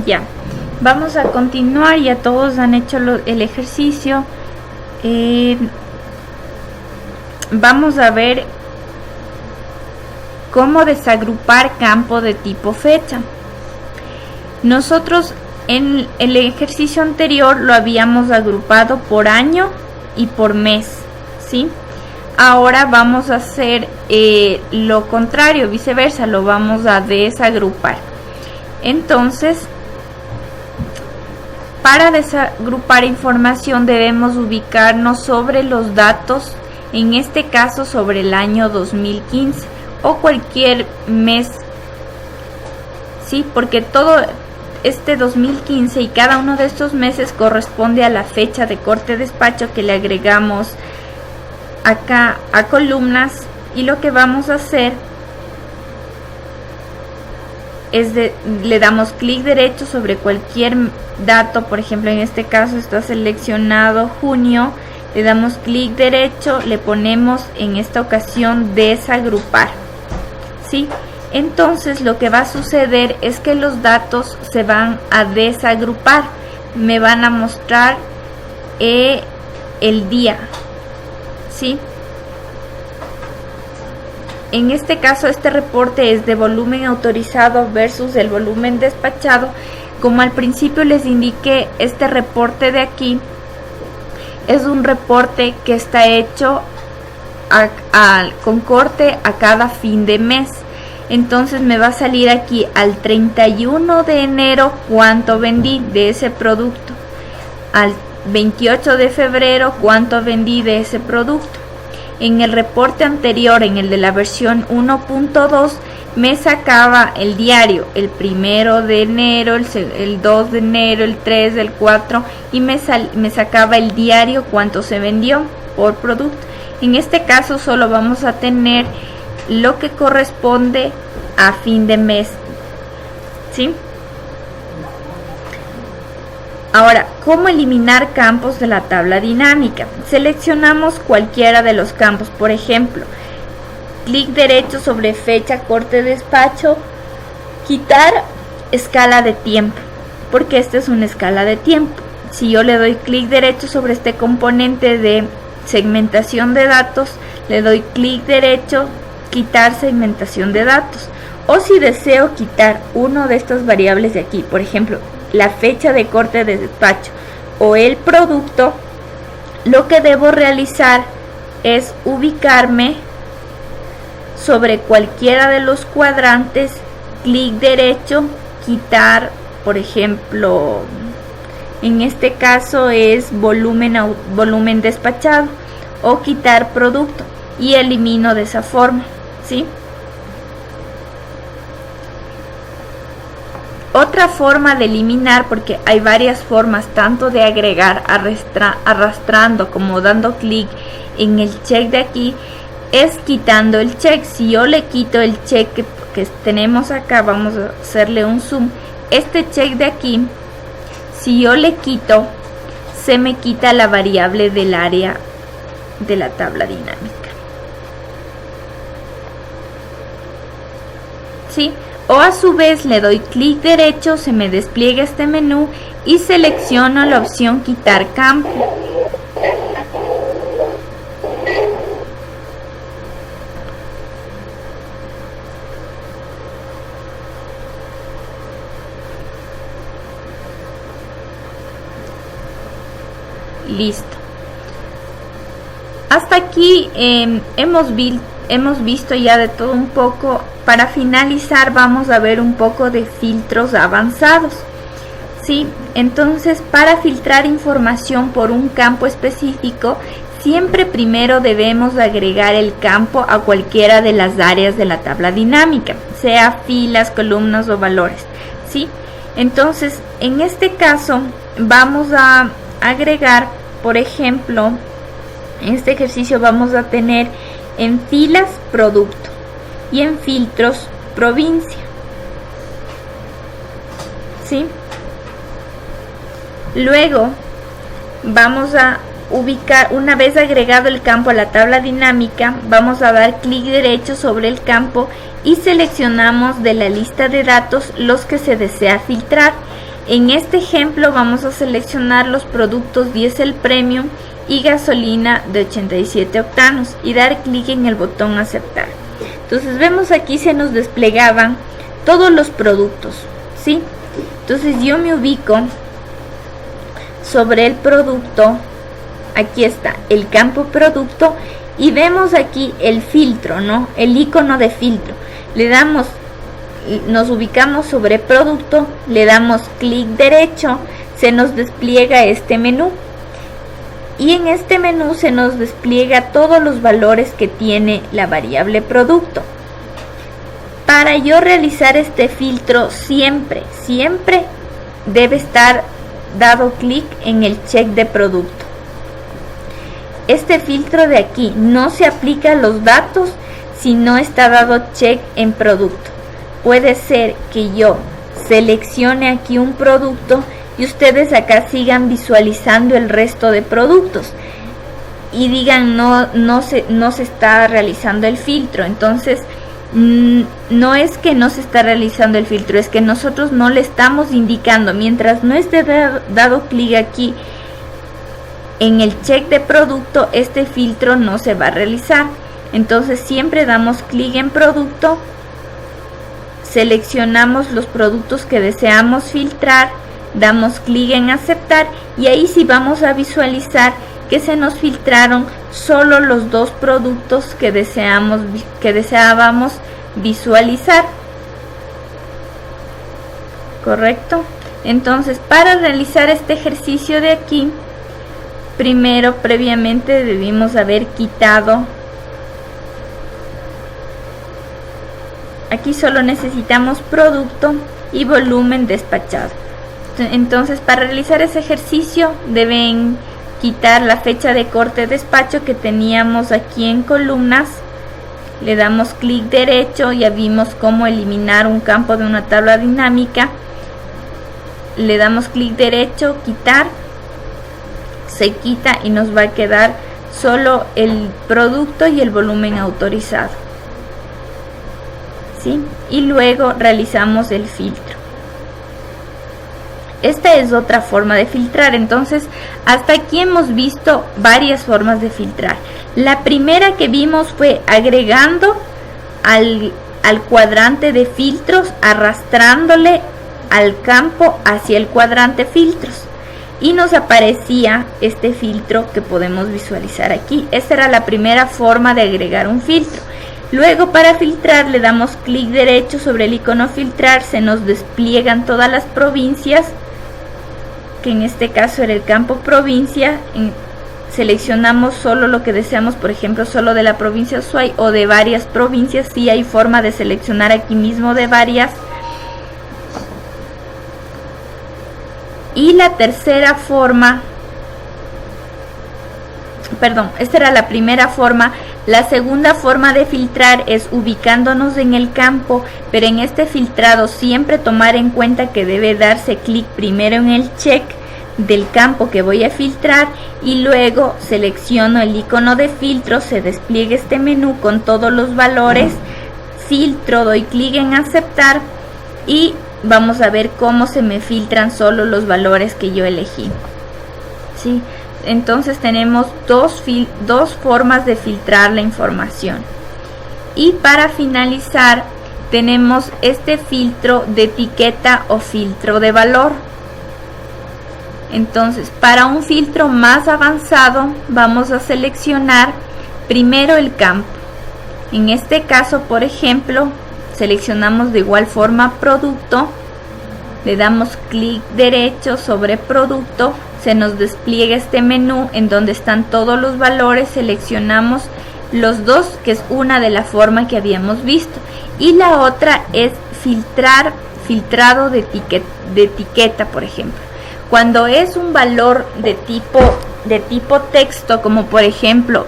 Ya, vamos a continuar, ya todos han hecho el ejercicio. Vamos a ver cómo desagrupar campo de tipo fecha. Nosotros en el ejercicio anterior lo habíamos agrupado por año y por mes, ¿sí? Ahora vamos a hacer lo contrario, viceversa, lo vamos a desagrupar. Entonces, para desagrupar información debemos ubicarnos sobre los datos, en este caso sobre el año 2015 o cualquier mes, ¿sí? Porque todo este 2015 y cada uno de estos meses corresponde a la fecha de corte-despacho que le agregamos acá a columnas, y lo que vamos a hacer es le damos clic derecho sobre cualquier dato. Por ejemplo, en este caso está seleccionado junio, le damos clic derecho, le ponemos en esta ocasión desagrupar, ¿sí? Entonces lo que va a suceder es que los datos se van a desagrupar, me van a mostrar el día, ¿sí? En este caso, este reporte es de volumen autorizado versus el volumen despachado. Como al principio les indiqué, este reporte de aquí es un reporte que está hecho con corte a cada fin de mes. Entonces me va a salir aquí al 31 de enero cuánto vendí de ese producto, al 28 de febrero cuánto vendí de ese producto. En el reporte anterior, en el de la versión 1.2, me sacaba el diario, el 1 de enero, el 2 de enero, el 3, el 4, y me sacaba el diario cuánto se vendió por producto. En este caso solo vamos a tener lo que corresponde a fin de mes, ¿sí? Ahora, ¿cómo eliminar campos de la tabla dinámica? Seleccionamos cualquiera de los campos, por ejemplo, clic derecho sobre fecha, corte, despacho, quitar escala de tiempo, porque esta es una escala de tiempo. Si yo le doy clic derecho sobre este componente de segmentación de datos, le doy clic derecho, quitar segmentación de datos. O si deseo quitar uno de estas variables de aquí, por ejemplo, la fecha de corte de despacho o el producto, lo que debo realizar es ubicarme sobre cualquiera de los cuadrantes, clic derecho, quitar, por ejemplo, en este caso es volumen despachado, o quitar producto, y elimino de esa forma, ¿sí? Otra forma de eliminar, porque hay varias formas, tanto de agregar arrastrando como dando clic en el check de aquí, es quitando el check. Si yo le quito el check que tenemos acá, vamos a hacerle un zoom, este check de aquí, Si yo le quito, se me quita la variable del área de la tabla dinámica. ¿Sí? O a su vez le doy clic derecho, se me despliega este menú y selecciono la opción quitar campo. Listo. Hasta aquí hemos visto ya de todo un poco. Para finalizar vamos a ver un poco de filtros avanzados. ¿Sí? Entonces, para filtrar información por un campo específico, siempre primero debemos agregar el campo a cualquiera de las áreas de la tabla dinámica, sea filas, columnas o valores. ¿Sí? Entonces, en este caso vamos a agregar, por ejemplo, en este ejercicio vamos a tener en filas producto y en filtros provincia. ¿Sí? Luego vamos a ubicar, una vez agregado el campo a la tabla dinámica, vamos a dar clic derecho sobre el campo y seleccionamos de la lista de datos los que se desea filtrar. En este ejemplo vamos a seleccionar los productos diésel premium y gasolina de 87 octanos y dar clic en el botón aceptar. Entonces vemos aquí se nos desplegaban todos los productos, ¿sí? Entonces yo me ubico sobre el producto, aquí está el campo producto y vemos aquí el filtro, ¿no? El icono de filtro. Le damos, nos ubicamos sobre producto, le damos clic derecho, se nos despliega este menú y en este menú se nos despliega todos los valores que tiene la variable producto. Para yo realizar este filtro siempre debe estar dado clic en el check de producto. Este filtro de aquí no se aplica a los datos si no está dado check en producto. Puede ser que yo seleccione aquí un producto y ustedes acá sigan visualizando el resto de productos y digan no se está realizando el filtro. Entonces no es que no se está realizando el filtro, es que nosotros no le estamos indicando. Mientras no esté dado clic aquí en el check de producto, este filtro no se va a realizar. Entonces siempre damos clic en producto, seleccionamos los productos que deseamos filtrar, damos clic en aceptar y ahí sí vamos a visualizar que se nos filtraron solo los dos productos que deseábamos visualizar. ¿Correcto? Entonces, para realizar este ejercicio de aquí, previamente debimos haber quitado. Aquí solo necesitamos producto y volumen despachado. Entonces, para realizar ese ejercicio deben quitar la fecha de corte despacho que teníamos aquí en columnas. Le damos clic derecho, ya vimos cómo eliminar un campo de una tabla dinámica. Le damos clic derecho, quitar, se quita y nos va a quedar solo el producto y el volumen autorizado. ¿Sí? Y luego realizamos el filtro. Esta es otra forma de filtrar. Entonces, hasta aquí hemos visto varias formas de filtrar. La primera que vimos fue agregando al cuadrante de filtros, arrastrándole al campo hacia el cuadrante filtros. Y nos aparecía este filtro que podemos visualizar aquí. Esta era la primera forma de agregar un filtro. Luego, para filtrar le damos clic derecho sobre el icono filtrar, se nos despliegan todas las provincias, que en este caso era el campo provincia. Seleccionamos solo lo que deseamos, por ejemplo solo de la provincia Ushuaia o de varias provincias, si hay forma de seleccionar aquí mismo de varias. Y la tercera forma, esta era la primera forma. La segunda forma de filtrar es ubicándonos en el campo, pero en este filtrado siempre tomar en cuenta que debe darse clic primero en el check del campo que voy a filtrar y luego selecciono el icono de filtro, se despliega este menú con todos los valores, filtro, doy clic en aceptar y vamos a ver cómo se me filtran solo los valores que yo elegí. ¿Sí? Entonces tenemos dos formas de filtrar la información. Y para finalizar tenemos este filtro de etiqueta o filtro de valor. Entonces, para un filtro más avanzado vamos a seleccionar primero el campo. En este caso, por ejemplo, seleccionamos de igual forma producto, le damos clic derecho sobre producto, se nos despliega este menú en donde están todos los valores, seleccionamos los dos, que es una de la forma que habíamos visto, y la otra es filtrado de etiqueta, por ejemplo. Cuando es un valor de tipo texto, como por ejemplo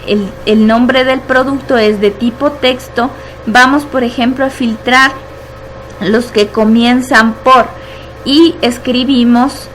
el nombre del producto es de tipo texto, vamos por ejemplo a filtrar los que comienzan por y escribimos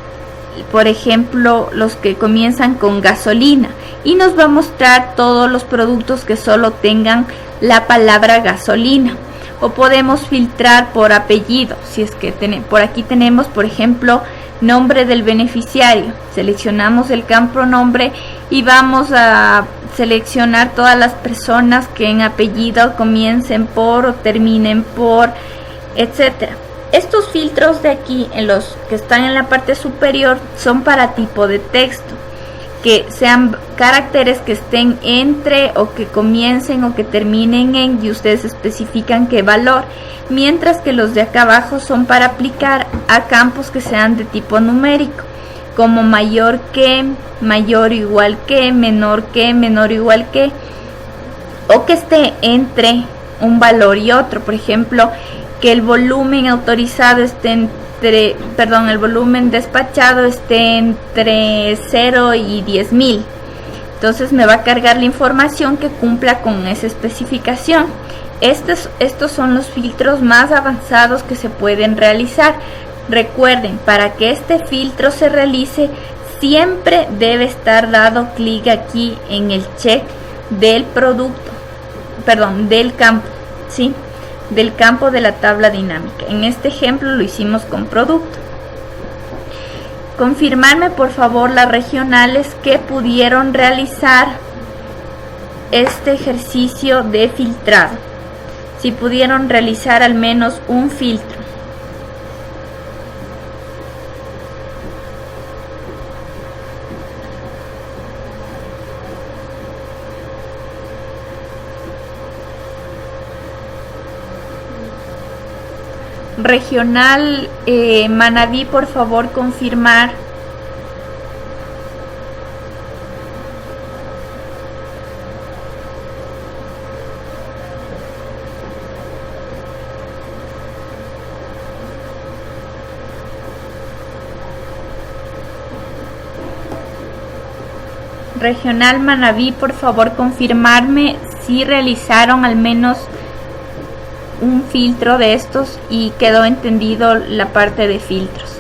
por ejemplo los que comienzan con gasolina y nos va a mostrar todos los productos que solo tengan la palabra gasolina. O podemos filtrar por apellido, si es que por aquí tenemos por ejemplo nombre del beneficiario, seleccionamos el campo nombre y vamos a seleccionar todas las personas que en apellido comiencen por o terminen por, etcétera. Estos filtros de aquí, en los que están en la parte superior, son para tipo de texto, que sean caracteres que estén entre o que comiencen o que terminen en, y ustedes especifican qué valor, mientras que los de acá abajo son para aplicar a campos que sean de tipo numérico, como mayor que, mayor o igual que, menor o igual que, o que esté entre un valor y otro. Por ejemplo, que el volumen autorizado esté el volumen despachado esté entre 0 y 10.000. Entonces me va a cargar la información que cumpla con esa especificación. Estos son los filtros más avanzados que se pueden realizar. Recuerden, para que este filtro se realice, siempre debe estar dado clic aquí en el check del del campo, ¿sí? Del campo de la tabla dinámica. En este ejemplo lo hicimos con producto. Confirmarme por favor las regionales que pudieron realizar este ejercicio de filtrado, si pudieron realizar al menos un filtro. Regional Manabí, por favor confirmar. Regional Manabí, por favor confirmarme si realizaron al menos un filtro de estos y quedó entendido la parte de filtros.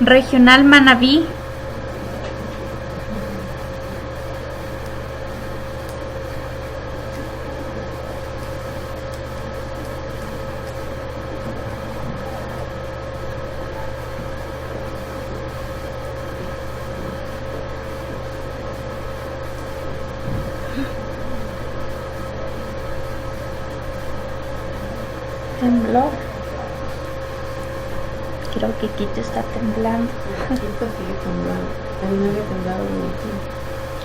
Regional Manabí. Temblor. Creo que Quito está temblando. Quito sigue temblando. A mí no había temblado mucho.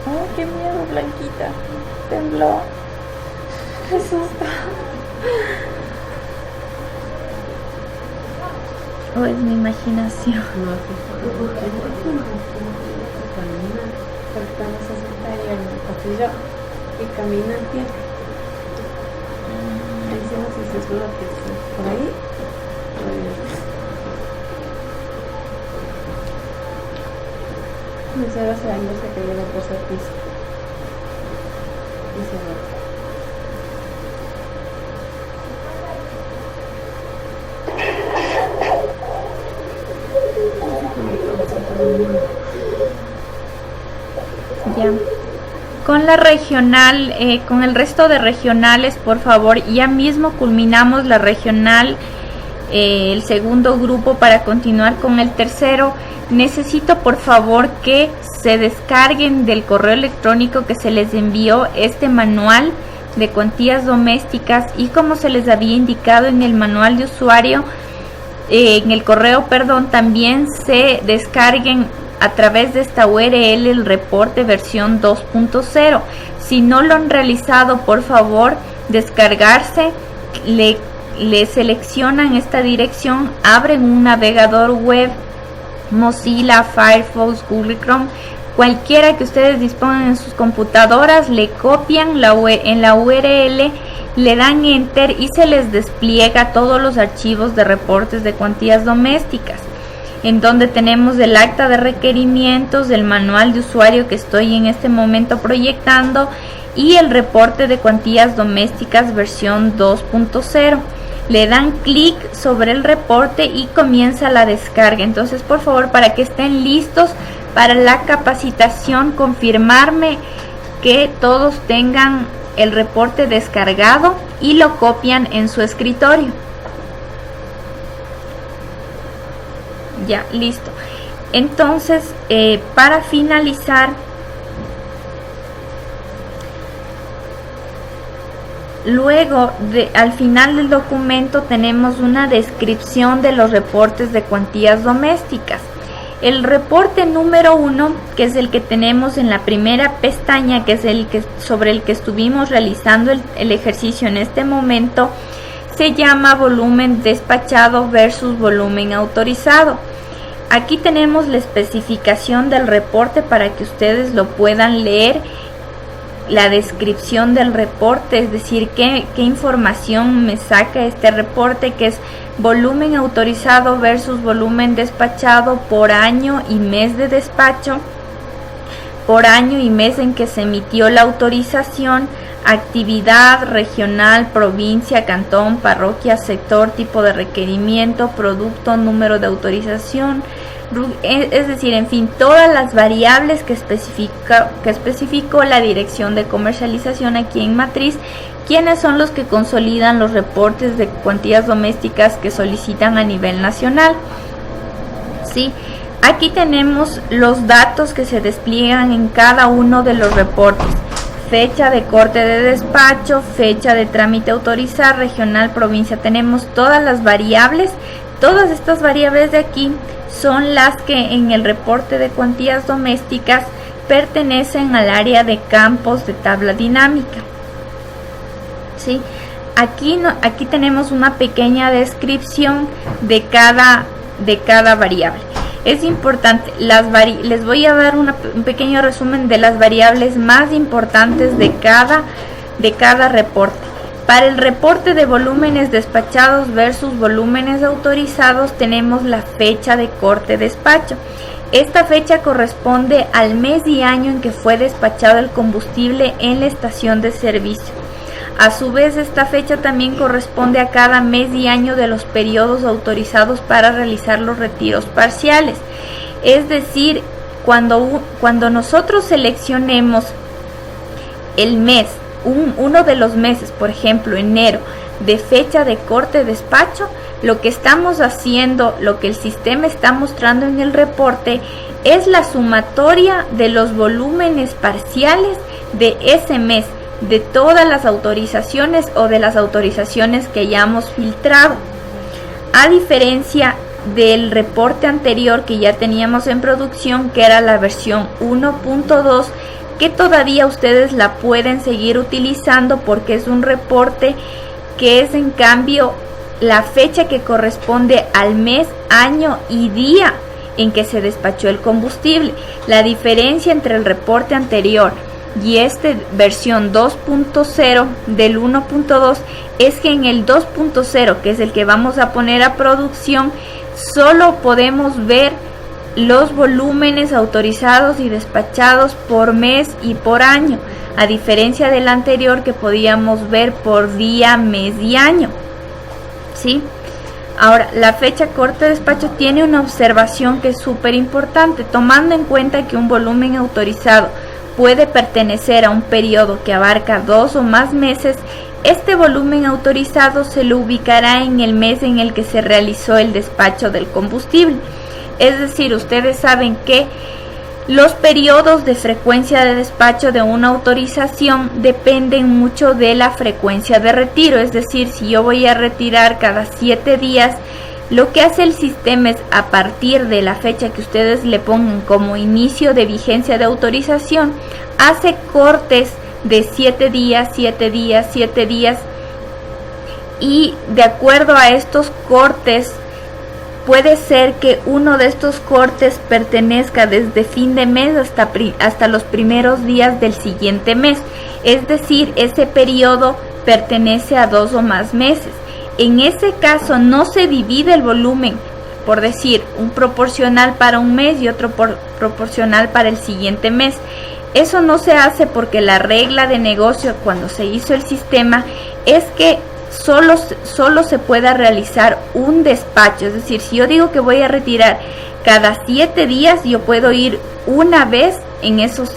¡Oh, qué miedo, Blanquita! Tembló. ¡Qué susto! ¿O es mi imaginación? No, sí fue. Camina. Ahorita no se sienta ahí en el pasillo y camina en pie. Ahí sí no sé si es lo que sí. Por ahí. Mi cero hace años que llegó por ser piso. Y se va. Ya. Con la regional, con el resto de regionales, por favor, ya mismo culminamos la regional, el segundo grupo para continuar con el tercero. Necesito por favor que se descarguen del correo electrónico que se les envió este manual de cuantías domésticas y como se les había indicado en el manual de usuario, en el correo, perdón, también se descarguen a través de esta URL el reporte versión 2.0. Si no lo han realizado, por favor, descargarse, le seleccionan esta dirección, abren un navegador web, Mozilla, Firefox, Google Chrome, cualquiera que ustedes dispongan en sus computadoras, le copian en la URL, le dan enter y se les despliega todos los archivos de reportes de cuantías domésticas, en donde tenemos el acta de requerimientos, el manual de usuario que estoy en este momento proyectando y el reporte de cuantías domésticas versión 2.0. Le dan clic sobre el reporte y comienza la descarga. Entonces, por favor, para que estén listos para la capacitación, confirmarme que todos tengan el reporte descargado y lo copian en su escritorio. Ya, listo. Entonces, para finalizar, luego al final del documento tenemos una descripción de los reportes de cuantías domésticas. El reporte número 1, que es el que tenemos en la primera pestaña, que es sobre el que estuvimos realizando el ejercicio en este momento, se llama volumen despachado versus volumen autorizado. Aquí tenemos la especificación del reporte para que ustedes lo puedan leer, la descripción del reporte, es decir, qué información me saca este reporte, que es volumen autorizado versus volumen despachado por año y mes de despacho, por año y mes en que se emitió la autorización, actividad, regional, provincia, cantón, parroquia, sector, tipo de requerimiento, producto, número de autorización, es decir, en fin, todas las variables que especificó la dirección de comercialización aquí en Matriz, quienes son los que consolidan los reportes de cuantías domésticas que solicitan a nivel nacional. ¿Sí? Aquí tenemos los datos que se despliegan en cada uno de los reportes: fecha de corte de despacho, fecha de trámite autorizar, regional, provincia. Tenemos todas las variables. Todas estas variables de aquí son las que en el reporte de cuantías domésticas pertenecen al área de campos de tabla dinámica. ¿Sí? Aquí tenemos una pequeña descripción de cada variable. Es importante, les voy a dar un pequeño resumen de las variables más importantes de cada reporte. Para el reporte de volúmenes despachados versus volúmenes autorizados tenemos la fecha de corte despacho. Esta fecha corresponde al mes y año en que fue despachado el combustible en la estación de servicio. A su vez, esta fecha también corresponde a cada mes y año de los periodos autorizados para realizar los retiros parciales. Es decir, cuando nosotros seleccionemos el mes, uno de los meses, por ejemplo enero, de fecha de corte despacho, lo que estamos haciendo, lo que el sistema está mostrando en el reporte, es la sumatoria de los volúmenes parciales de ese mes, de todas las autorizaciones o de las autorizaciones que hayamos filtrado. A diferencia, del reporte anterior que ya teníamos en producción, que era la versión 1.2, que todavía ustedes la pueden seguir utilizando porque es un reporte que es en cambio la fecha que corresponde al mes, año y día en que se despachó el combustible. La diferencia entre el reporte anterior y esta versión 2.0 del 1.2 es que en el 2.0, que es el que vamos a poner a producción, solo podemos ver los volúmenes autorizados y despachados por mes y por año, a diferencia del anterior que podíamos ver por día, mes y año. ¿Sí? Ahora, la fecha corte de despacho tiene una observación que es súper importante, tomando en cuenta que un volumen autorizado puede pertenecer a un periodo que abarca 2 o más meses. Este volumen autorizado se lo ubicará en el mes en el que se realizó el despacho del combustible. Es decir, ustedes saben que los periodos de frecuencia de despacho de una autorización dependen mucho de la frecuencia de retiro. Es decir, si yo voy a retirar cada 7 días, lo que hace el sistema es, a partir de la fecha que ustedes le pongan como inicio de vigencia de autorización, hace cortes de 7 días, 7 días, 7 días, y de acuerdo a estos cortes, puede ser que uno de estos cortes pertenezca desde fin de mes hasta los primeros días del siguiente mes. Es decir, ese periodo pertenece a 2 o más meses. En ese caso no se divide el volumen, por decir, un proporcional para un mes y otro proporcional para el siguiente mes. Eso no se hace porque la regla de negocio cuando se hizo el sistema es que solo se pueda realizar un despacho. Es decir, si yo digo que voy a retirar cada 7 días, yo puedo ir una vez en esos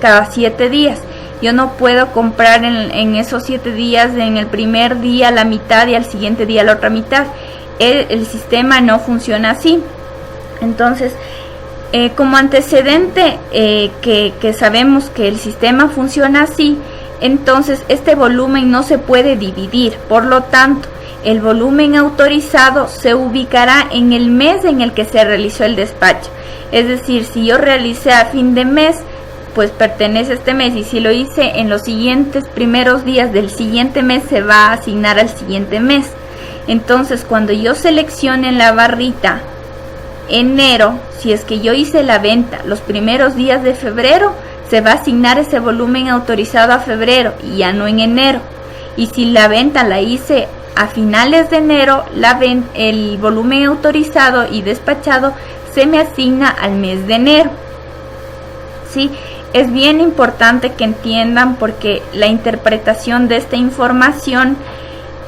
cada 7 días. Yo no puedo comprar en esos 7 días, en el primer día la mitad y al siguiente día la otra mitad. El sistema no funciona así. Entonces, como antecedente que sabemos que el sistema funciona así, entonces este volumen no se puede dividir. Por lo tanto, el volumen autorizado se ubicará en el mes en el que se realizó el despacho. Es decir, si yo realicé a fin de mes, pues pertenece a este mes, y si lo hice en los siguientes primeros días del siguiente mes, se va a asignar al siguiente mes. Entonces, cuando yo seleccione en la barrita enero, si es que yo hice la venta los primeros días de febrero, se va a asignar ese volumen autorizado a febrero y ya no en enero. Y si la venta la hice a finales de enero, el volumen autorizado y despachado se me asigna al mes de enero. ¿Sí? Es bien importante que entiendan, porque la interpretación de esta información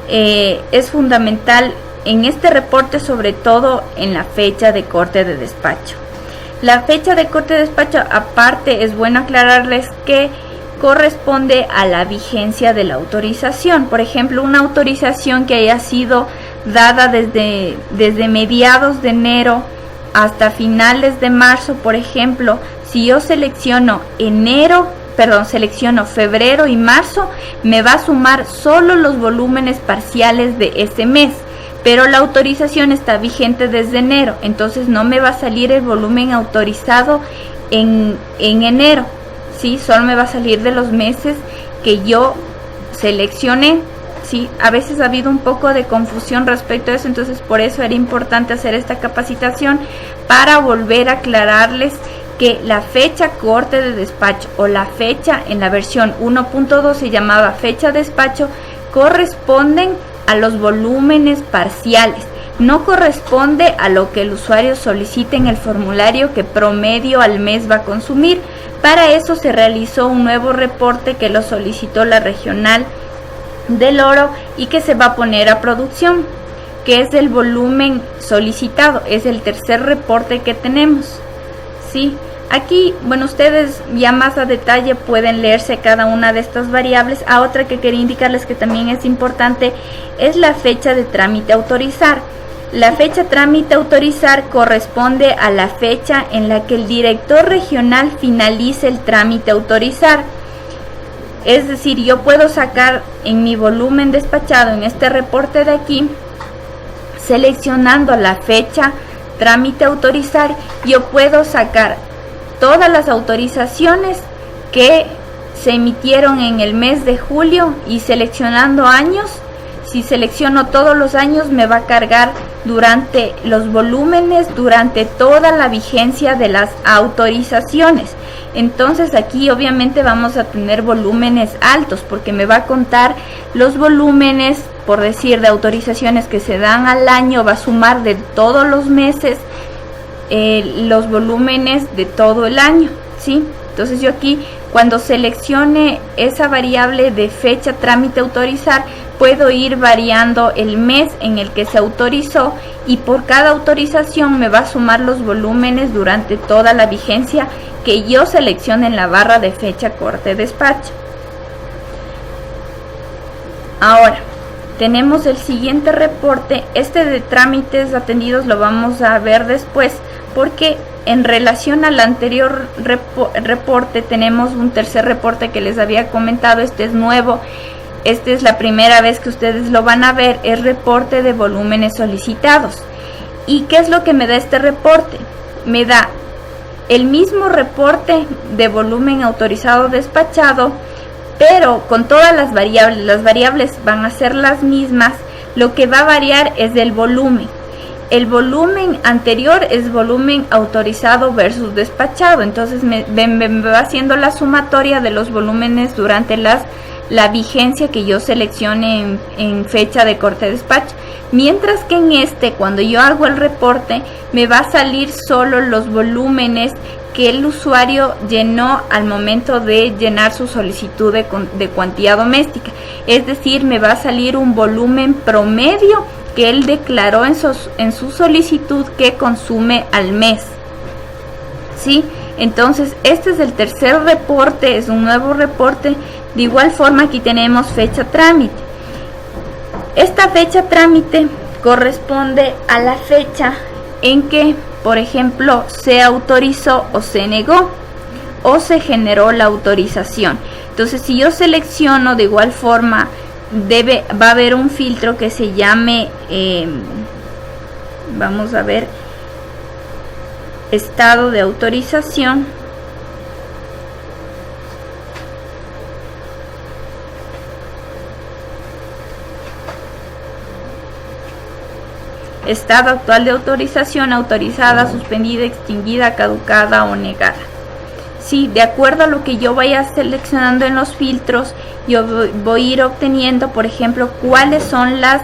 es fundamental en este reporte, sobre todo en la fecha de corte de despacho. La fecha de corte de despacho, aparte, es bueno aclararles que corresponde a la vigencia de la autorización. Por ejemplo, una autorización que haya sido dada desde mediados de enero hasta finales de marzo, por ejemplo, si yo selecciono febrero y marzo, me va a sumar solo los volúmenes parciales de ese mes. Pero la autorización está vigente desde enero, entonces no me va a salir el volumen autorizado en enero, ¿sí? Solo me va a salir de los meses que yo seleccioné, ¿sí? A veces ha habido un poco de confusión respecto a eso, entonces por eso era importante hacer esta capacitación para volver a aclararles que la fecha corte de despacho o la fecha en la versión 1.2 se llamaba fecha de despacho, corresponden a los volúmenes parciales, no corresponde a lo que el usuario solicite en el formulario que promedio al mes va a consumir. Para eso se realizó un nuevo reporte que lo solicitó la regional del Oro y que se va a poner a producción, que es el volumen solicitado, es el tercer reporte que tenemos. ¿Sí? Aquí, bueno, ustedes ya más a detalle pueden leerse cada una de estas variables. Otra que quería indicarles que también es importante es la fecha de trámite a autorizar. La fecha trámite a autorizar corresponde a la fecha en la que el director regional finalice el trámite a autorizar. Es decir, yo puedo sacar en mi volumen despachado, en este reporte de aquí, Seleccionando la fecha, trámite autorizar, yo puedo sacar todas las autorizaciones que se emitieron en el mes de julio y seleccionando años. Si selecciono todos los años, me va a cargar durante los volúmenes, durante toda la vigencia de las autorizaciones. Entonces aquí obviamente vamos a tener volúmenes altos porque me va a contar los volúmenes, por decir, de autorizaciones que se dan al año, va a sumar de todos los meses los volúmenes de todo el año, ¿sí? Entonces yo aquí, cuando seleccione esa variable de fecha, trámite, autorizar, puedo ir variando el mes en el que se autorizó y por cada autorización me va a sumar los volúmenes durante toda la vigencia que yo seleccione en la barra de fecha, corte, despacho. Ahora, tenemos el siguiente reporte. Este de trámites atendidos lo vamos a ver después porque en relación al anterior reporte tenemos un tercer reporte que les había comentado. Este es nuevo. Esta es la primera vez que ustedes lo van a ver, es reporte de volúmenes solicitados. ¿Y qué es lo que me da este reporte? Me da el mismo reporte de volumen autorizado despachado, pero con todas las variables van a ser las mismas. Lo que va a variar es el volumen. El volumen anterior es volumen autorizado versus despachado, entonces me va haciendo la sumatoria de los volúmenes durante la vigencia que yo seleccione en fecha de corte de despacho, mientras que en este, cuando yo hago el reporte, me va a salir solo los volúmenes que el usuario llenó al momento de llenar su solicitud de cuantía doméstica, es decir, me va a salir un volumen promedio que él declaró en su solicitud que consume al mes, ¿sí? Entonces este es el tercer reporte, es un nuevo reporte. De igual forma aquí tenemos fecha trámite. Esta fecha trámite corresponde a la fecha en que, por ejemplo, se autorizó o se negó o se generó la autorización. Entonces si yo selecciono, de igual forma va a haber un filtro que se llame, vamos a ver, estado de autorización. Estado actual de autorización, autorizada, suspendida, extinguida, caducada o negada. Sí, de acuerdo a lo que yo vaya seleccionando en los filtros, yo voy a ir obteniendo, por ejemplo, cuáles son las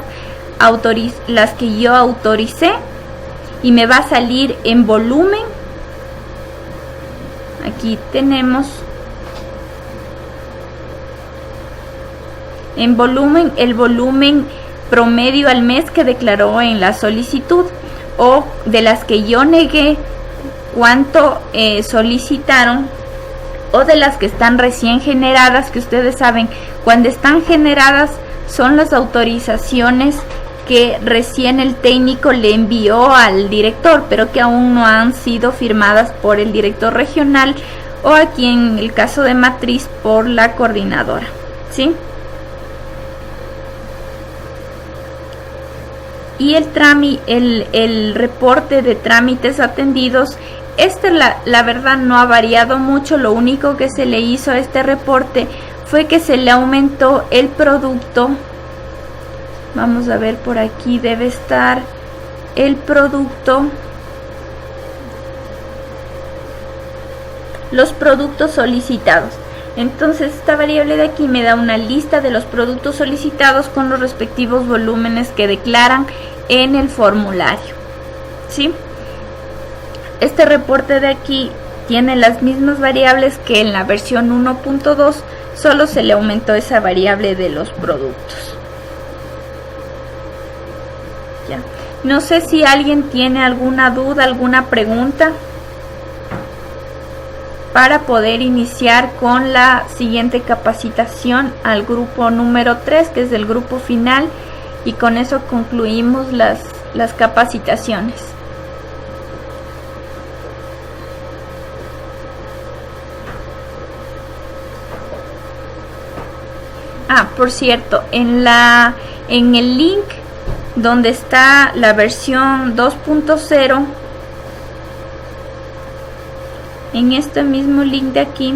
que yo autoricé y me va a salir en volumen. Aquí tenemos en volumen el volumen promedio al mes que declaró en la solicitud, o de las que yo negué cuánto solicitaron, o de las que están recién generadas, que ustedes saben, cuando están generadas son las autorizaciones que recién el técnico le envió al director, pero que aún no han sido firmadas por el director regional, o aquí en el caso de matriz por la coordinadora, ¿sí? Y el reporte de trámites atendidos, la verdad no ha variado mucho. Lo único que se le hizo a este reporte fue que se le aumentó el producto. Vamos a ver, por aquí debe estar el producto, los productos solicitados. Entonces esta variable de aquí me da una lista de los productos solicitados con los respectivos volúmenes que declaran en el formulario, ¿sí? Este reporte de aquí tiene las mismas variables que en la versión 1.2, solo se le aumentó esa variable de los productos. Ya. No sé si alguien tiene alguna duda, alguna pregunta para poder iniciar con la siguiente capacitación al grupo número 3, que es el grupo final, y con eso concluimos las capacitaciones. Por cierto, en el link donde está la versión 2.0. En este mismo link de aquí,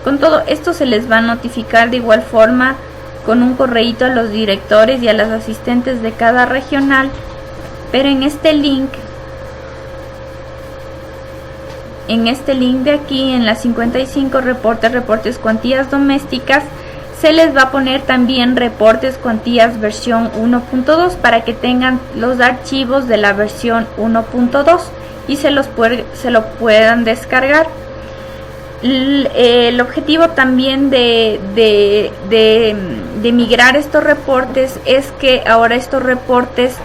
con todo esto se les va a notificar de igual forma con un correíto a los directores y a las asistentes de cada regional, pero en este link de aquí, en la 55, reportes cuantías domésticas, se les va a poner también reportes cuantías versión 1.2 para que tengan los archivos de la versión 1.2 y se lo puedan descargar. El objetivo también de migrar estos reportes es que ahora estos reportes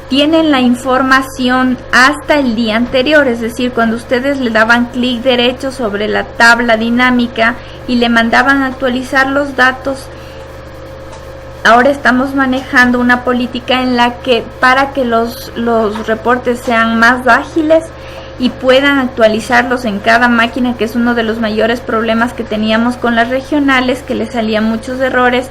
tienen la información hasta el día anterior, es decir, cuando ustedes le daban clic derecho sobre la tabla dinámica y le mandaban a actualizar los datos, ahora estamos manejando una política en la que para que los reportes sean más ágiles y puedan actualizarlos en cada máquina, que es uno de los mayores problemas que teníamos con las regionales, que les salían muchos errores,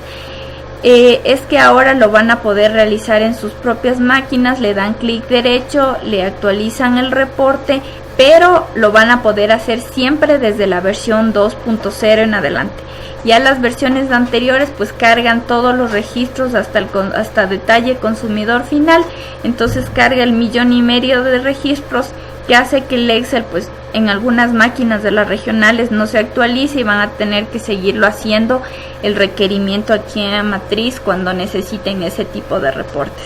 es que ahora lo van a poder realizar en sus propias máquinas, le dan clic derecho, le actualizan el reporte, pero lo van a poder hacer siempre desde la versión 2.0 en adelante. Ya las versiones anteriores pues cargan todos los registros hasta detalle consumidor final, entonces carga 1,5 millones de registros, que hace que el Excel pues en algunas máquinas de las regionales no se actualice y van a tener que seguirlo haciendo el requerimiento aquí en matriz cuando necesiten ese tipo de reportes.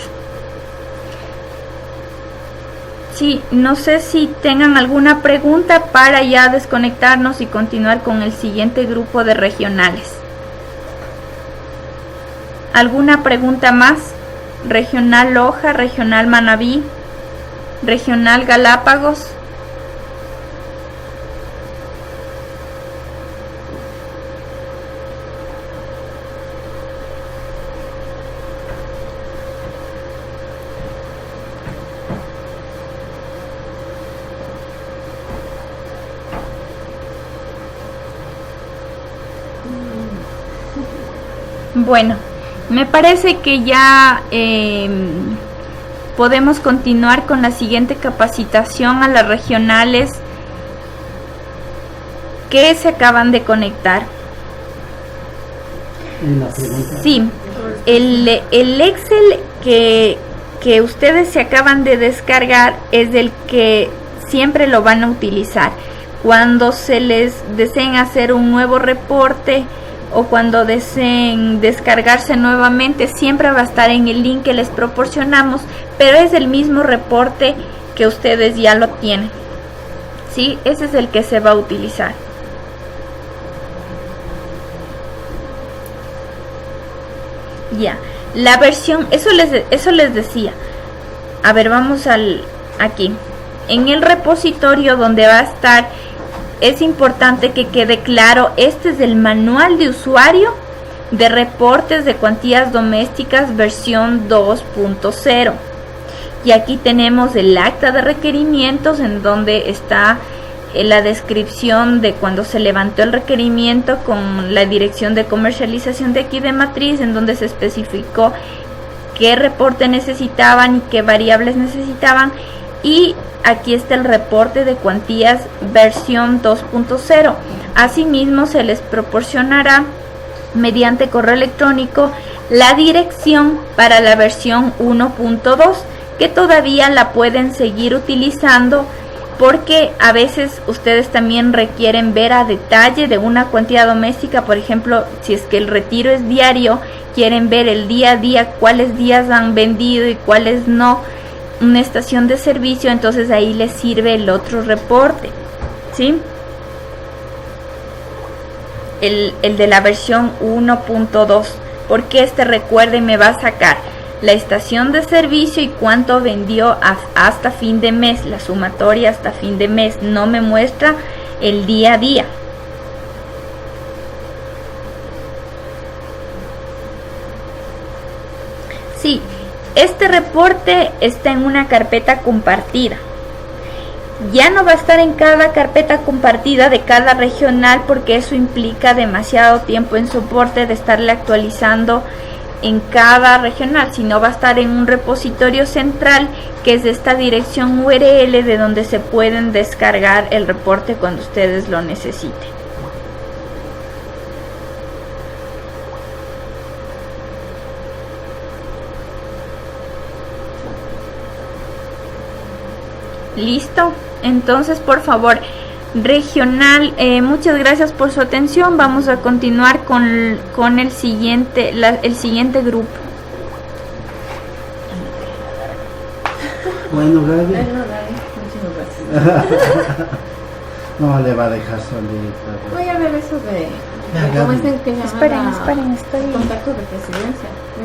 Sí, no sé si tengan alguna pregunta para ya desconectarnos y continuar con el siguiente grupo de regionales. ¿Alguna pregunta más? Regional Loja, Regional Manabí, Regional Galápagos. Bueno, me parece que ya podemos continuar con la siguiente capacitación a las regionales que se acaban de conectar. Sí, el Excel que ustedes se acaban de descargar es el que siempre lo van a utilizar cuando se les deseen hacer un nuevo reporte o cuando deseen descargarse nuevamente. Siempre va a estar en el link que les proporcionamos, pero es el mismo reporte que ustedes ya lo tienen, ¿sí? Ese es el que se va a utilizar. Ya, la versión, eso les decía. A ver, vamos aquí. En el repositorio donde va a estar, es importante que quede claro, este es el manual de usuario de reportes de cuantías domésticas versión 2.0. Y aquí tenemos el acta de requerimientos en donde está la descripción de cuando se levantó el requerimiento con la dirección de comercialización de aquí de matriz, en donde se especificó qué reporte necesitaban y qué variables necesitaban. Y aquí está el reporte de cuantías versión 2.0. Asimismo, se les proporcionará mediante correo electrónico la dirección para la versión 1.2, que todavía la pueden seguir utilizando, porque a veces ustedes también requieren ver a detalle de una cuantía doméstica. Por ejemplo, si es que el retiro es diario, quieren ver el día a día, cuáles días han vendido y cuáles no, una estación de servicio, entonces ahí les sirve el otro reporte, ¿sí? El de la versión 1.2, porque recuerden, me va a sacar la estación de servicio y cuánto vendió hasta fin de mes, la sumatoria hasta fin de mes, no me muestra el día a día. Sí, este reporte está en una carpeta compartida. Ya no va a estar en cada carpeta compartida de cada regional, porque eso implica demasiado tiempo en soporte de estarle actualizando en cada regional, sino va a estar en un repositorio central que es de esta dirección URL de donde se pueden descargar el reporte cuando ustedes lo necesiten. Listo, entonces por favor, regional, muchas gracias por su atención. Vamos a continuar con el siguiente grupo. Bueno, Gaby. Bueno, Gaby, muchas gracias. No le va a dejar solita. Voy a ver eso de Ya, cómo Gaby. es el que llama Esperen, estoy... contacto de presidencia.